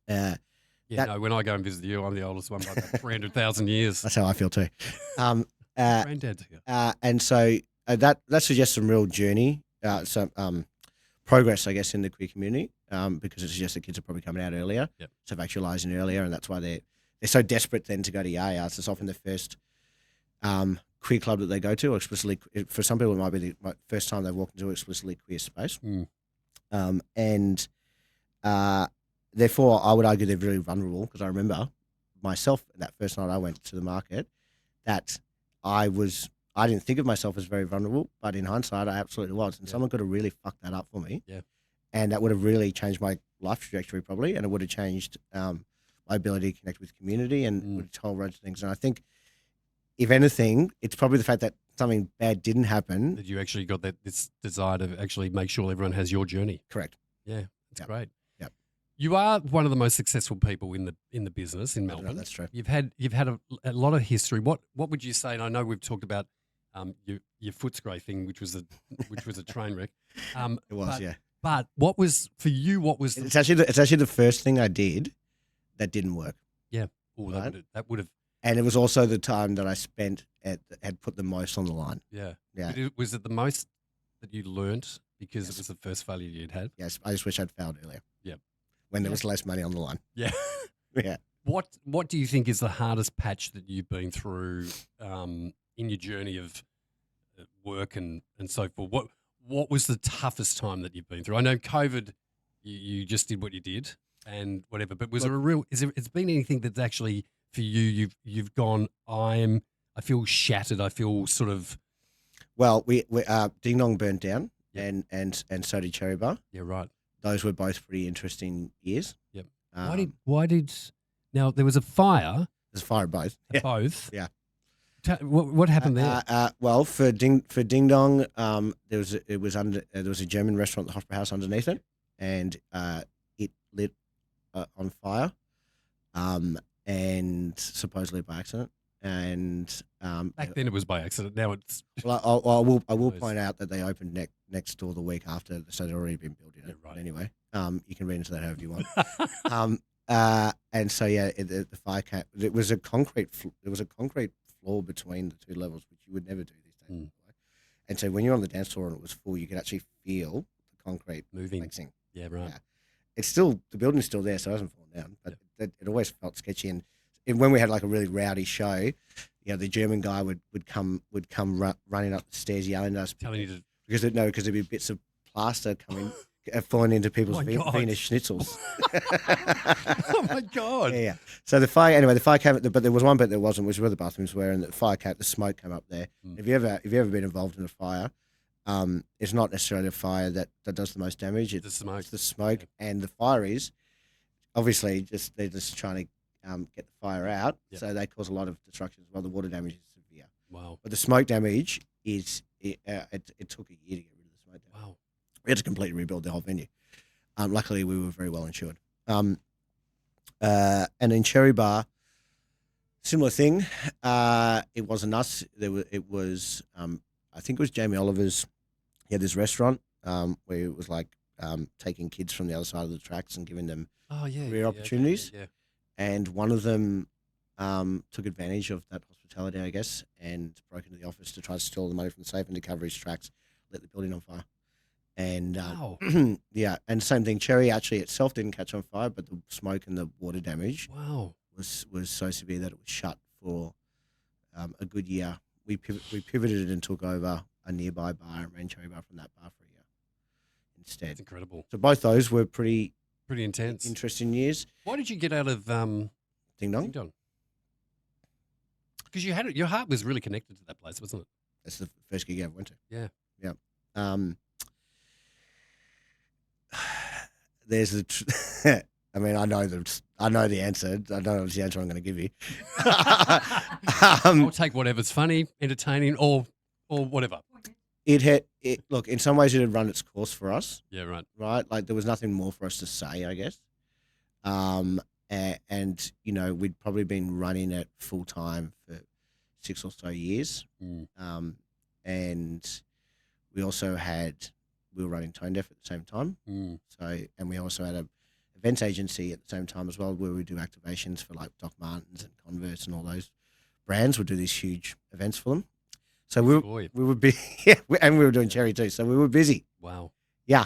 When I go and visit you, I'm the oldest one by about 300,000 years. That's how I feel too. Granddad. And so that suggests some real journey, progress, I guess, in the queer community, because it suggests that kids are probably coming out earlier, self-actualizing earlier, and that's why they're so desperate then to go to Yah Yah. It's often the first queer club that they go to, or explicitly, for some people it might be the first time they've walked into an explicitly queer space. Therefore, I would argue they're very vulnerable because I remember myself that first night I went to the market that I didn't think of myself as very vulnerable, but in hindsight, I absolutely was. And someone could have really fucked that up for me. Yeah. And that would have really changed my life trajectory probably, and it would have changed my ability to connect with community and with a whole range of things. And I think, if anything, it's probably the fact that something bad didn't happen. That you actually got this desire to actually make sure everyone has your journey. Correct. Yeah, that's great. Yep. You are one of the most successful people in the business in Melbourne. That's true. You've had a lot of history. What would you say? And I know we've talked about your Footscray thing, which was a train wreck. It was, yeah. But what was for you? What was it's actually the first thing I did that didn't work. Yeah. Oh, right? that would have. And it was also the time that I spent had put the most on the line. Yeah. Yeah. Was it the most that you learnt because it was the first failure you'd had? Yes. I just wish I'd failed earlier. Yeah. When there was less money on the line. Yeah. Yeah. What do you think is the hardest patch that you've been through in your journey of work and so forth? What was the toughest time that you've been through? I know COVID, you just did what you did and whatever, but was it's been anything that's actually for you've gone, I feel shattered, I feel sort of. Well, we Ding Dong burnt down and so did Cherry Bar. Yeah, right. Those were both pretty interesting years. Yep. Why did now there was a fire? There's a fire at both. Both. Yeah. What happened there? Well, for Ding Dong, there was a German restaurant, the Hofbräu House, underneath it, and it lit on fire, and supposedly by accident. And back then it was by accident. Now it's. Well, I will point out that they opened next door the week after, so they'd already been building it. Yeah, right. But anyway, you can read into that however you want. And so the fire came. It was a concrete. There was a concrete floor between the two levels, which you would never do these days. And so when you're on the dance floor and it was full, you could actually feel the concrete moving. flexing. Yeah, right. Yeah. It's still, the building's still there, so it hasn't fallen down. But it always felt sketchy. And when we had like a really rowdy show, the German guy would come running up the stairs yelling at us, telling you to because there'd be bits of plaster falling into people's God. Venus schnitzels. Oh my God. Yeah. So the fire came, but there was one bit that wasn't, which was where the bathrooms were, and the smoke came up there. Have you ever been involved in a fire? It's not necessarily a fire that does the most damage. It's the smoke, and the fire is obviously they're just trying to get the fire out, so they cause a lot of destruction as well. The water damage is severe. Wow. But the smoke damage is it took a year to get rid of the smoke damage. Wow. We had to completely rebuild the whole venue. Luckily, we were very well insured. And in Cherry Bar, similar thing. It wasn't us. It was I think it was Jamie Oliver's. He had this restaurant where it was like taking kids from the other side of the tracks and giving them career opportunities. Yeah. And one of them took advantage of that hospitality, I guess, and broke into the office to try to steal the money from the safe and to cover his tracks, lit the building on fire. And yeah, and same thing. Cherry actually itself didn't catch on fire, but the smoke and the water damage was so severe that it was shut for a good year. We pivoted and took over a nearby bar and ran Cherry Bar from that bar for a year instead. That's incredible. So both those were pretty intense, interesting years. Why did you get out of Ding Dong? Ding Dong? Because your heart was really connected to that place, wasn't it? That's the first gig I ever went to. Yeah. Yeah. There's I mean, I know the answer. I know it's the answer I'm going to give you. I'll take whatever's funny, entertaining, or whatever. Look, in some ways it had run its course for us. Yeah, right. Right? Like there was nothing more for us to say, I guess. And you know, we'd probably been running it full time for 6 or so years. And we also we were running Tone Deaf at the same time. So, and we also had a events agency at the same time as well, where we do activations for like Doc Martens and Converse and all those brands. Would do these huge events for them. So we were busy, and we were doing Cherry too. So we were busy. Wow. Yeah,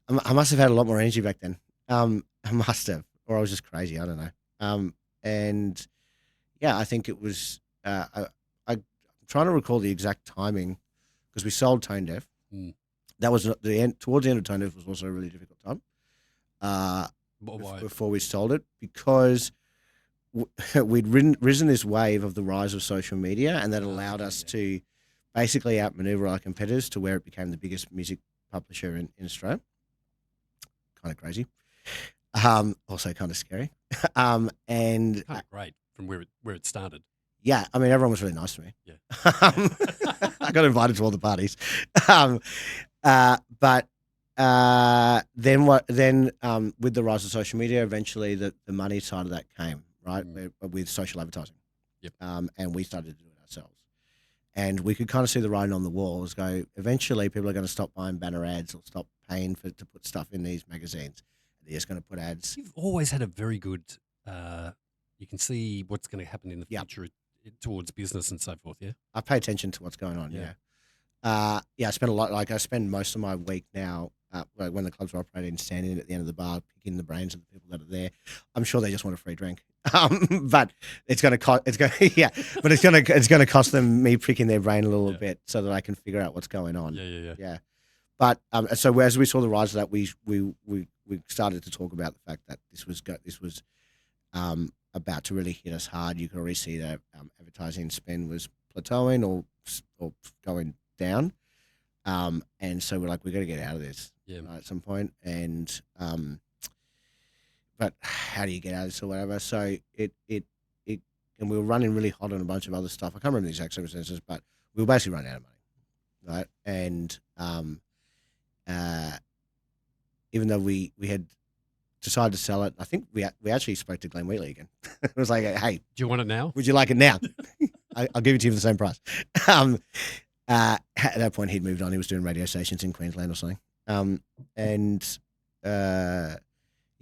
I must have had a lot more energy back then. I must have, or I was just crazy. I don't know. And yeah, I think it was. I'm trying to recall the exact timing because we sold Tone Deaf. That was the end. Towards the end of Tone Deaf was also a really difficult time. Before we sold it, because we'd risen this wave of the rise of social media, and that allowed us to basically outmaneuver our competitors to where it became the biggest music publisher in Australia. Kind of crazy. Also kind of scary. And kind of great from where it started. Yeah, I mean, everyone was really nice to me. Yeah. I got invited to all the parties. But then with the rise of social media, eventually the money side of that came, right, with social advertising. Yep. And we started to do it ourselves. And we could kind of see the writing on the walls go, eventually people are going to stop buying banner ads or stop paying to put stuff in these magazines. They're just going to put ads. You've always had a very good, you can see what's going to happen in the future towards business and so forth, yeah? I pay attention to what's going on, yeah. I spend a lot, I spend most of my week now, when the clubs are operating, standing at the end of the bar, picking the brains of the people that are there. I'm sure they just want a free drink. But it's going to cost, it's going to cost them me picking their brain a little bit so that I can figure out what's going on. Yeah. But so as we saw the rise of that, we started to talk about the fact that this was about to really hit us hard. You could already see that advertising spend was plateauing or going down. And so we're like, we got to get out of this at some point. And but how do you get out of this or whatever? So and we were running really hot on a bunch of other stuff. I can't remember the exact circumstances, but we were basically running out of money, right? And even though we had decided to sell it, I think we actually spoke to Glenn Wheatley again. It was like, hey, do you want it now? Would you like it now? I'll give it to you for the same price. At that point, he'd moved on. He was doing radio stations in Queensland or something.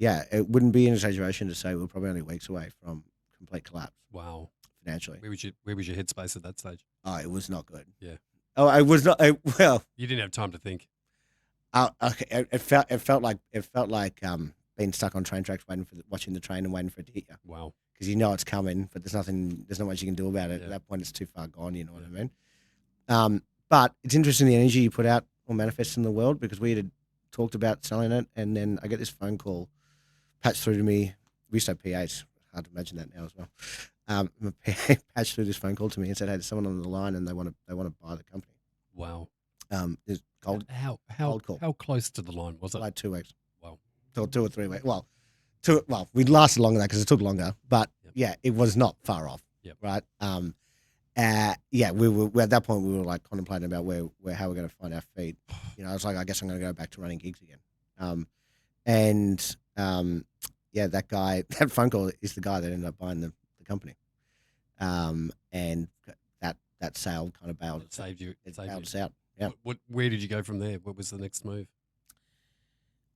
It wouldn't be an exaggeration to say we're probably only weeks away from complete collapse. Wow. Financially. Where was your headspace at that stage? Oh, it was not good. Yeah. Oh, I was not. Well, you didn't have time to think. Okay. It felt like being stuck on train tracks, watching the train and waiting for it to hit you. Wow. Because you know it's coming, but there's not much you can do about it. At that point, it's too far gone. You know what I mean? But it's interesting the energy you put out or manifest in the world, because we had talked about selling it, and then I get this phone call patched through to me. We used to have PAs. Hard to imagine that now as well. My PA patched through this phone call to me and said, "Hey, there's someone on the line, and they want to buy the company." Wow. It's cold. How call. How close to the line was it? Like 2 weeks. Wow. 2 or 3 weeks. Well, we lasted longer than that because it took longer, but yeah, it was not far off. Yep. Right. We were at that point. We were like contemplating about how we're going to find our feet. You know, I was like, I guess I'm going to go back to running gigs again. That guy, that phone call is the guy that ended up buying the company. And that sale kind of bailed. It saved you. It bailed us out. Yeah. Where did you go from there? What was the next move?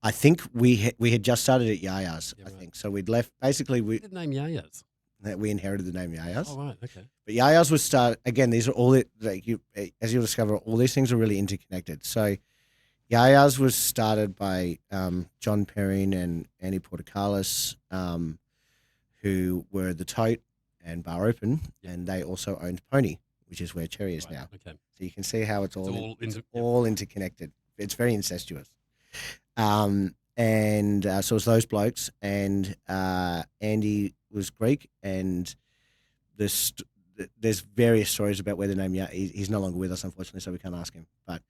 I think we had just started at Yah Yah's. Yeah, I right. think so. We'd left basically. The name Yah Yah's. We inherited the name Yah Yah's. Oh right, okay. But Yah Yah's was started again. These are all as you'll discover, all these things are really interconnected. So Yah Yah's was started by John Perrine and Andy Portocalis, who were the Tote and Bar Open, and they also owned Pony, which is where Cherry is now. Okay. So you can see how it's all interconnected. It's very incestuous. So it's those blokes, and Andy was Greek, and there's various stories about where the name he's no longer with us, unfortunately, so we can't ask him. But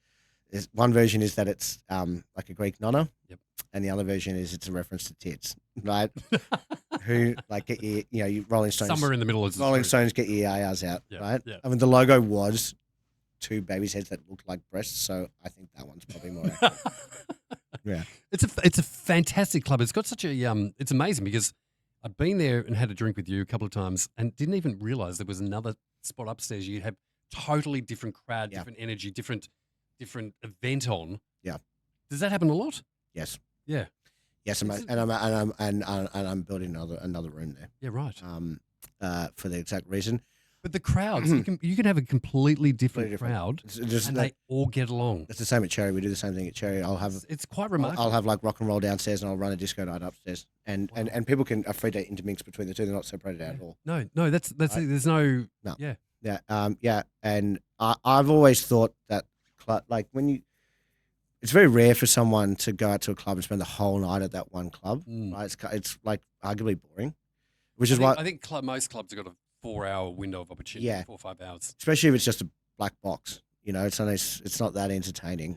one version is that it's like a Greek nonna, and the other version is it's a reference to tits, right? Who like get you Rolling Stones somewhere in the middle is Rolling Stones get your Yah Yahs out, right? Yeah. I mean, the logo was 2 babies' heads that looked like breasts, so I think that one's probably more accurate. Yeah, it's a fantastic club. It's got such a it's amazing because I've been there and had a drink with you a couple of times and didn't even realize there was another spot upstairs. You'd have totally different crowd, different energy, different event on. Yeah. Does that happen a lot? Yes. Yeah. Yes, I'm building another room there. Yeah, right. For the exact reason. But the crowds, you can have a completely different crowd, and they all get along. It's the same at Cherry. We do the same thing at Cherry. It's quite remarkable. I'll have like rock and roll downstairs, and I'll run a disco night upstairs, and people are free to intermix between the two. They're not separated out at all. No, that's right? There's no. And I've always thought that like it's very rare for someone to go out to a club and spend the whole night at that one club. Right? It's like arguably boring, which is why I think most clubs have got a 4-hour window of opportunity. 4 or 5 hours, especially if it's just a black box. You know, it's not that entertaining.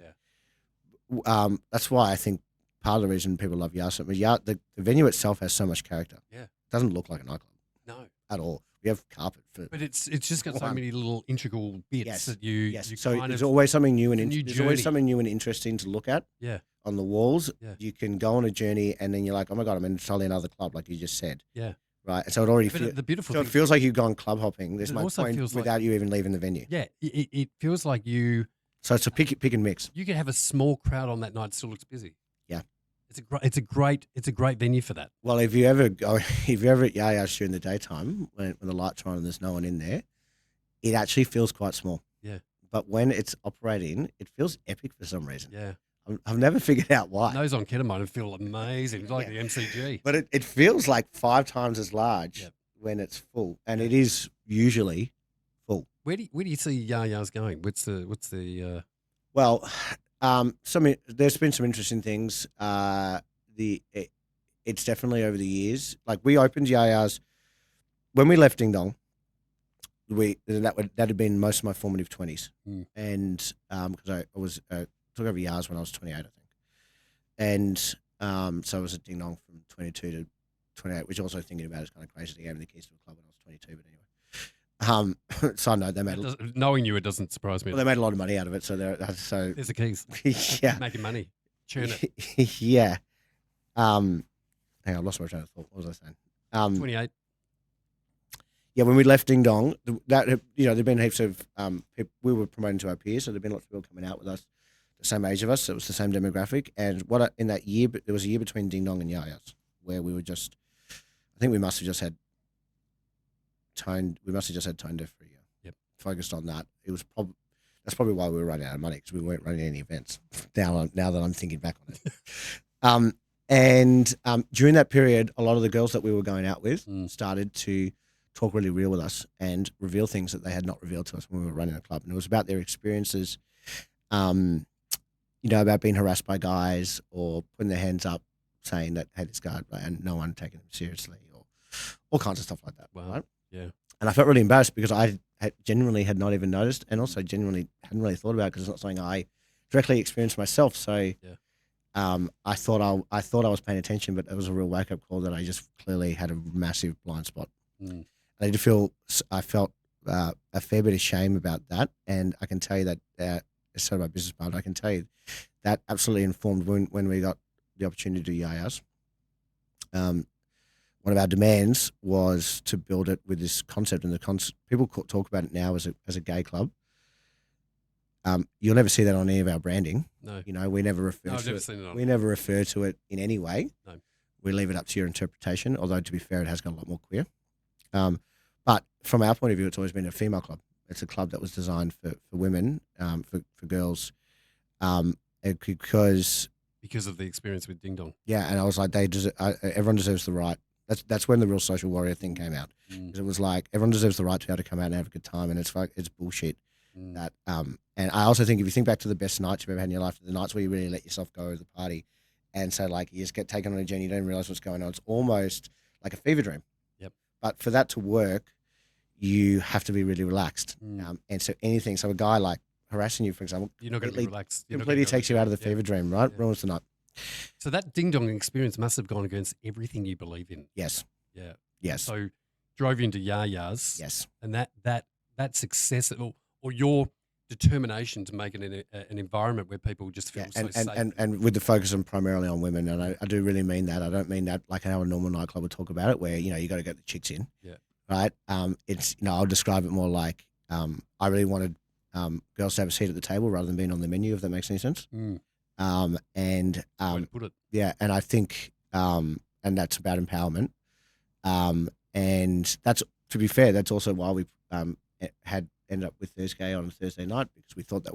Yeah. That's why I think part of the reason people love Yah, the venue itself has so much character. Yeah, it doesn't look like a nightclub. No, at all. We have carpet for, but it's just got so many little integral bits that you so kind there's of, always something new there's always something new and interesting to look at. Yeah, on the walls. Yeah. You can go on a journey, and then you're like, oh my god, I'm in totally another club, like you just said. Yeah. Right. So it already the beautiful so thing, it feels like you've gone club hopping. There's it my also point feels without you even leaving the venue. Yeah, it feels like you. So it's a pick and mix. You could have a small crowd on that night, it still looks busy. Yeah. It's a great venue for that. Well, if you're ever at Yah Yah's during the daytime when the lights are on and there's no one in there, it actually feels quite small. Yeah. But when it's operating, it feels epic for some reason. Yeah. I've never figured out why. Those on ketamine feel amazing, like the MCG. But it feels like 5 times as large when it's full, and it is usually full. Where do you see Yah Yah's going? What's the Well, there's been some interesting things. It's definitely over the years. Like we opened Yah Yah's when we left Ding Dong. That had been most of my formative 20s, and because I was took over Yah Yah's when I was 28, I think, and so I was at Ding Dong from 22 to 28, which also thinking about it is kind of crazy. They gave me the keys to a club when I was 22, but anyway. Side note, they made knowing you, it doesn't surprise me. Well, they made a lot of money out of it, so there's the keys. Yeah, making money, churn it. Yeah. Hang on, I lost my train of thought. What was I saying? 28. Yeah, when we left Ding Dong, there'd been heaps of people, we were promoting to our peers, so there'd been lots of people coming out with us, the same age of us. So it was the same demographic, and in that year, there was a year between Ding Dong and Yah Yah's where we were just, I think we must have just had tone deaf for a year. Yep. Focused on that. It was that's probably why we were running out of money, because we weren't running any events. Now that I'm thinking back on it. And during that period, a lot of the girls that we were going out with started to talk really real with us and reveal things that they had not revealed to us when we were running a club. And it was about their experiences, about being harassed by guys or putting their hands up saying that, hey, this guy, and no one taking them seriously, or all kinds of stuff like that. Wow. Right? Yeah. And I felt really embarrassed because I genuinely had not even noticed, and also genuinely hadn't really thought about it because it's not something I directly experienced myself. So I thought I was paying attention, but it was a real wake up call that I just clearly had a massive blind spot. Mm. I felt a fair bit of shame about that, and I can tell you that as sort of my business partner, I can tell you that absolutely informed when we got the opportunity to do Yah Yahs. One of our demands was to build it with this concept, and people talk about it now as a gay club. You'll never see that on any of our branding. No, we never refer I've to never it. seen it on. We never refer to it in any way. No. We leave it up to your interpretation. Although to be fair, it has got a lot more queer. But from our point of view, it's always been a female club. It's a club that was designed for women, for girls, because of the experience with Ding Dong. Yeah, and I was like, everyone deserves the right. That's when the real social warrior thing came out. Because it was like everyone deserves the right to be able to come out and have a good time, and it's bullshit. That and I also think if you think back to the best nights you've ever had in your life, the nights where you really let yourself go with the party, and so like you just get taken on a journey, you don't realize what's going on. It's almost like a fever dream. Yep. But for that to work, you have to be really relaxed. And so a guy like harassing you, for example, you're not going to be relaxed. Completely takes you out of the fever dream, right? Yeah. Ruins the night. So that Ding Dong experience must have gone against everything you believe in. Yes. Yeah. Yes. So drove you into Yah Yahs. Yes. And that success or your determination to make it an environment where people just feel so safe. And with the focus on primarily on women, and I do really mean that. I don't mean that like how a normal nightclub would talk about it, where you got to get the chicks in. Yeah. Right. It's I'll describe it more like I really wanted girls to have a seat at the table rather than being on the menu, if that makes any sense. Way to put it. Yeah, and I think and that's about empowerment. And that's, to be fair, that's also why we had ended up with Thursday on a Thursday night, because we thought that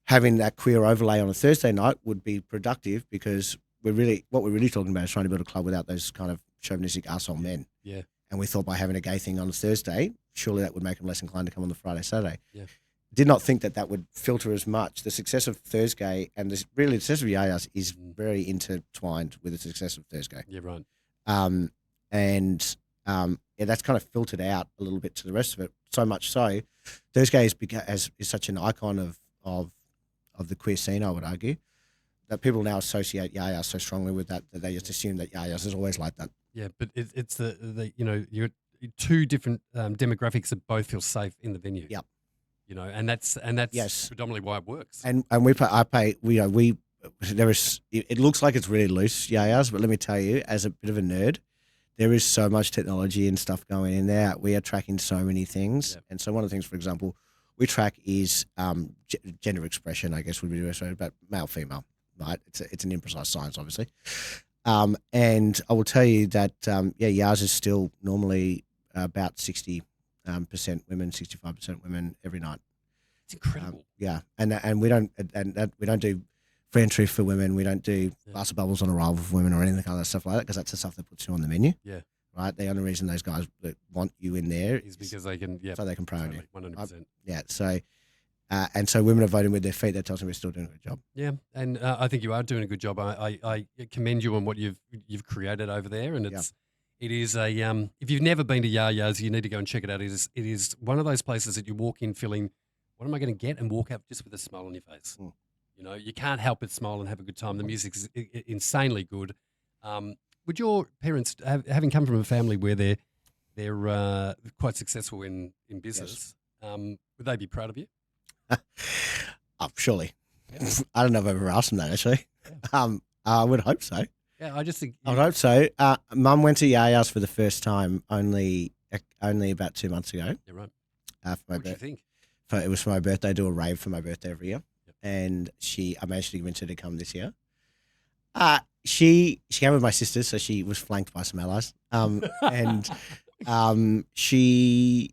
having that queer overlay on a Thursday night would be productive, because what we're really talking about is trying to build a club without those kind of chauvinistic arsehole men. Yeah. And we thought by having a gay thing on a Thursday, surely that would make them less inclined to come on the Friday, Saturday. Yeah. Did not think that would filter as much. The success of Thursday and the success of Yah Yahs is very intertwined with the success of Thursday. Yeah, right. That's kind of filtered out a little bit to the rest of it. So much so, Thursday is such an icon of the queer scene, I would argue, that people now associate Yah Yah so strongly with that they just assume that Yah Yahs is always like that. Yeah, but it's the you're two different demographics that both feel safe in the venue. Yep. And that's yes. predominantly why it works. And it looks like it's really loose, Yah Yahs, but let me tell you, as a bit of a nerd, there is so much technology and stuff going in there. We are tracking so many things. Yep. And so one of the things, for example, we track is gender expression, I guess would be the best way, but male, female, right? It's an imprecise science, obviously. And I will tell you that, Yahs is still normally about 60% women, 65% women every night. It's incredible. And we don't do free entry for women. We don't do glass of bubbles on arrival for women or anything kind of stuff like that, because that's the stuff that puts you on the menu. Yeah. Right. The only reason those guys want you in there is because they can. Yeah. So they can prey on you. 100%. Yeah. So. And so women are voting with their feet. That tells me we're still doing a good job. Yeah, and I think you are doing a good job. I commend you on what you've created over there, and it is a if you've never been to Yah Yahs, you need to go and check it out. It is one of those places that you walk in feeling, what am I going to get, and walk out just with a smile on your face. You can't help but smile and have a good time. The music's insanely good. Would your parents, having come from a family where they're quite successful in business, would they be proud of you? Surely. Yeah. I don't know if I've ever asked them that, actually. Yeah. I would hope so. Yeah, I just think I would hope so. Mum went to Yah Yahs for the first time only about 2 months ago. Yeah, right. For my what do you think? It was for my birthday. I do a rave for my birthday every year, and I managed to convince her to come this year. She came with my sisters, so she was flanked by some allies. And she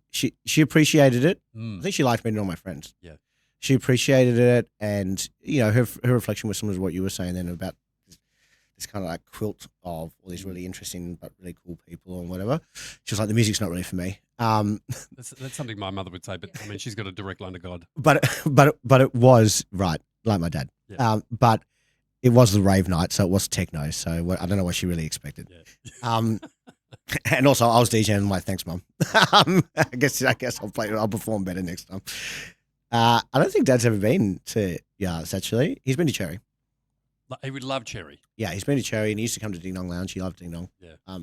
appreciated it. I think she liked meeting all my friends. Yeah. She appreciated it, and her reflection was similar to what you were saying then about this kind of like quilt of all these really interesting but really cool people and whatever. She was like, the music's not really for me. That's something my mother would say, but I mean, she's got a direct line to God. But it was right, like my dad. Yeah. But it was the rave night, so it was techno. So I don't know what she really expected. Yeah. And also I was DJing. I'm like, thanks, Mum. I guess I'll perform better next time. I don't think Dad's ever been to Yah's actually. He's been to Cherry. He would love Cherry. Yeah, he's been to Cherry, and he used to come to Ding Dong Lounge. He loved Ding Dong. Yeah.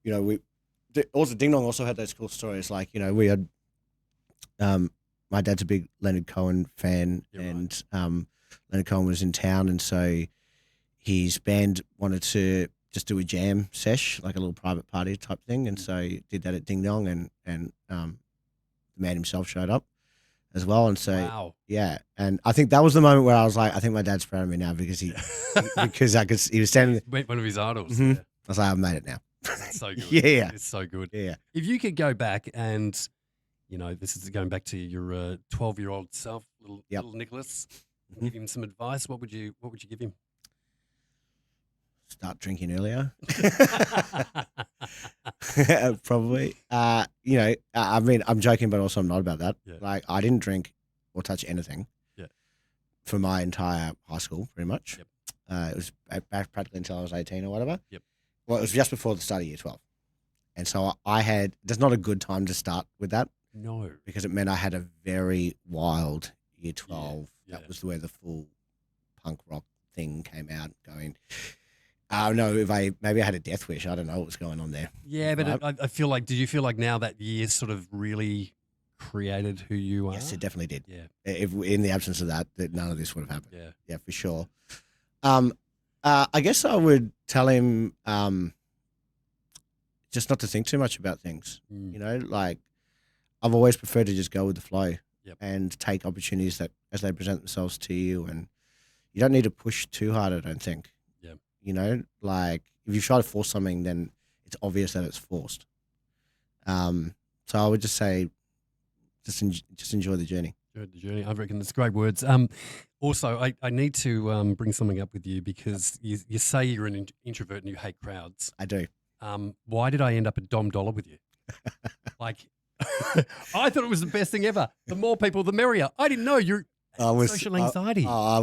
You know, also Ding Dong also had those cool stories. Like, you know, we had, my dad's a big Leonard Cohen fan, and Leonard Cohen was in town, and so his band wanted to just do a jam sesh, like a little private party type thing, and so he did that at Ding Dong, and the man himself showed up as well, and so yeah, and I think that was the moment where I was like, I think my dad's proud of me now because he was standing one of his idols. Mm-hmm. Yeah. I was like, I've made it now. That's so good. Yeah, it's so good. Yeah. If you could go back and, you know, this is going back to your 12-year-old self, little Nicholas, give him some advice, what would you give him? Start drinking earlier. Probably. You know, I mean, I'm joking, but also I'm not about that. Yeah. Like, I didn't drink or touch anything for my entire high school, pretty much. Yep. It was practically until I was 18 or whatever. Yep. Well, it was just before the start of year 12. And so that's not a good time to start with that. No. Because it meant I had a very wild year 12. Yeah. That was where the full punk rock thing came out going, I don't know if maybe I had a death wish. I don't know what was going on there. Yeah, but I feel like, did you feel like now that year sort of really created who you are? Yes, it definitely did. Yeah. If in the absence of that none of this would have happened. Yeah. Yeah, for sure. I guess I would tell him just not to think too much about things. You know, like I've always preferred to just go with the flow and take opportunities that as they present themselves to you, and you don't need to push too hard, I don't think. Yeah. You know, like if you try to force something, then it's obvious that it's forced. So I would just say, just enjoy the journey. Enjoy the journey. I reckon that's great words. Also, I need to bring something up with you because you say you're an introvert and you hate crowds. I do. Why did I end up at Dom Dollar with you? Like, I thought it was the best thing ever. The more people, the merrier. I didn't know you're social anxiety. I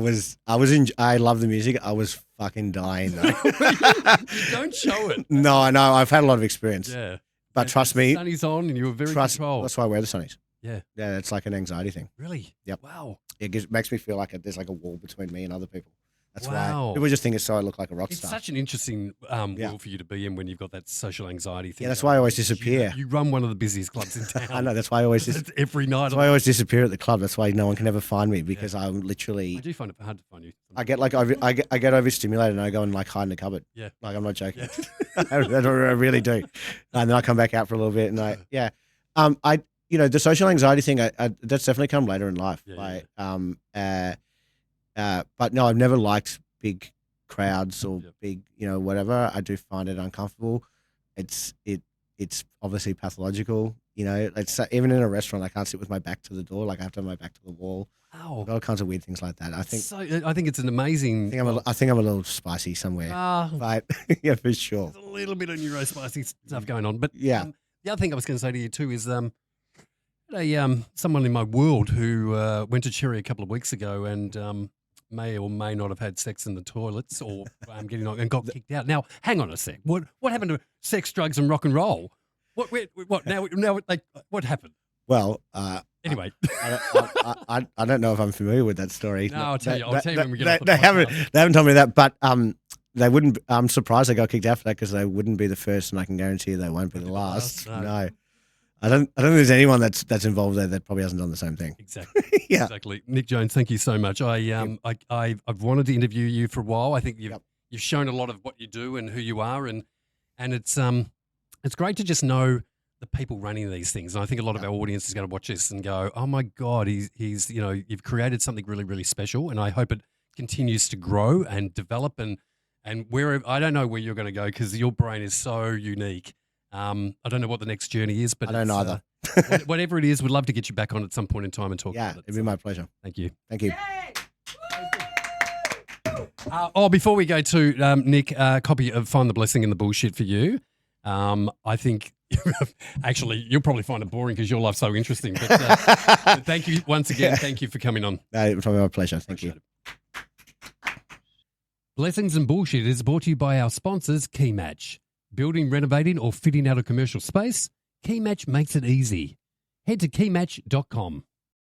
love the music. I was fucking dying though. You don't show it. No, I know. I've had a lot of experience. Yeah. But trust me. The sunnies on and you were very controlled. That's why I wear the sunnies. Yeah. Yeah, it's like an anxiety thing. Really? Yep. Wow. It makes me feel like there's like a wall between me and other people. That's why Wow. people just think it's so I look like a rock It's star. such an interesting world for you to be in when you've got that social anxiety thing. Yeah, that's why I always disappear. You run one of the busiest clubs in town. I know, that's why I always every night. That's why I always disappear at the club. That's why no one can ever find me because I'm literally. I do find it hard to find you. I get overstimulated and I go and like hide in the cupboard. Yeah. Like I'm not joking. Yeah. I really do. And then I come back out for a little bit and the social anxiety thing, that's definitely come later in life. But no, I've never liked big crowds or big, whatever. I do find it uncomfortable. It's obviously pathological. It's even in a restaurant, I can't sit with my back to the door. Like I have to have my back to the wall. Wow. All kinds of weird things like that. I think it's an amazing. I think I'm a little spicy somewhere. But yeah, for sure. There's a little bit of neurospicy stuff going on. But yeah. The other thing I was going to say to you too is someone in my world who went to Cherry a couple of weeks ago and may or may not have had sex in the toilets or getting on and got kicked out. Now, hang on a sec. What happened to sex, drugs, and rock and roll? What now? What happened? Well, anyway, I don't know if I'm familiar with that story. No, I'll tell you when we get off the they podcast. haven't told me that, but they wouldn't. I'm surprised they got kicked out for that because they wouldn't be the first, and I can guarantee you they won't be the last. No. I don't think there's anyone that's involved there that probably hasn't done the same thing. Exactly. Yeah. Exactly. Nick Jones, thank you so much. I've wanted to interview you for a while. I think you've shown a lot of what you do and who you are, and it's great to just know the people running these things. And I think a lot of our audience is going to watch this and go, "Oh my God, he's you've created something really, really special." And I hope it continues to grow and develop and wherever. I don't know where you're going to go because your brain is so unique. I don't know what the next journey is, but I don't either. Whatever it is, we'd love to get you back on at some point in time and talk about it. It'd be my pleasure. Thank you. Thank you. Before we go to Nick, a copy of Find the Blessing in the Bullshit for you. I think, actually, you'll probably find it boring because your life's so interesting. But thank you once again. Thank you for coming on. It's my pleasure. Thank you. Appreciate it. Blessings and Bullshit is brought to you by our sponsors, Keymatch. Building, renovating, or fitting out a commercial space? Keymatch makes it easy. Head to keymatch.com.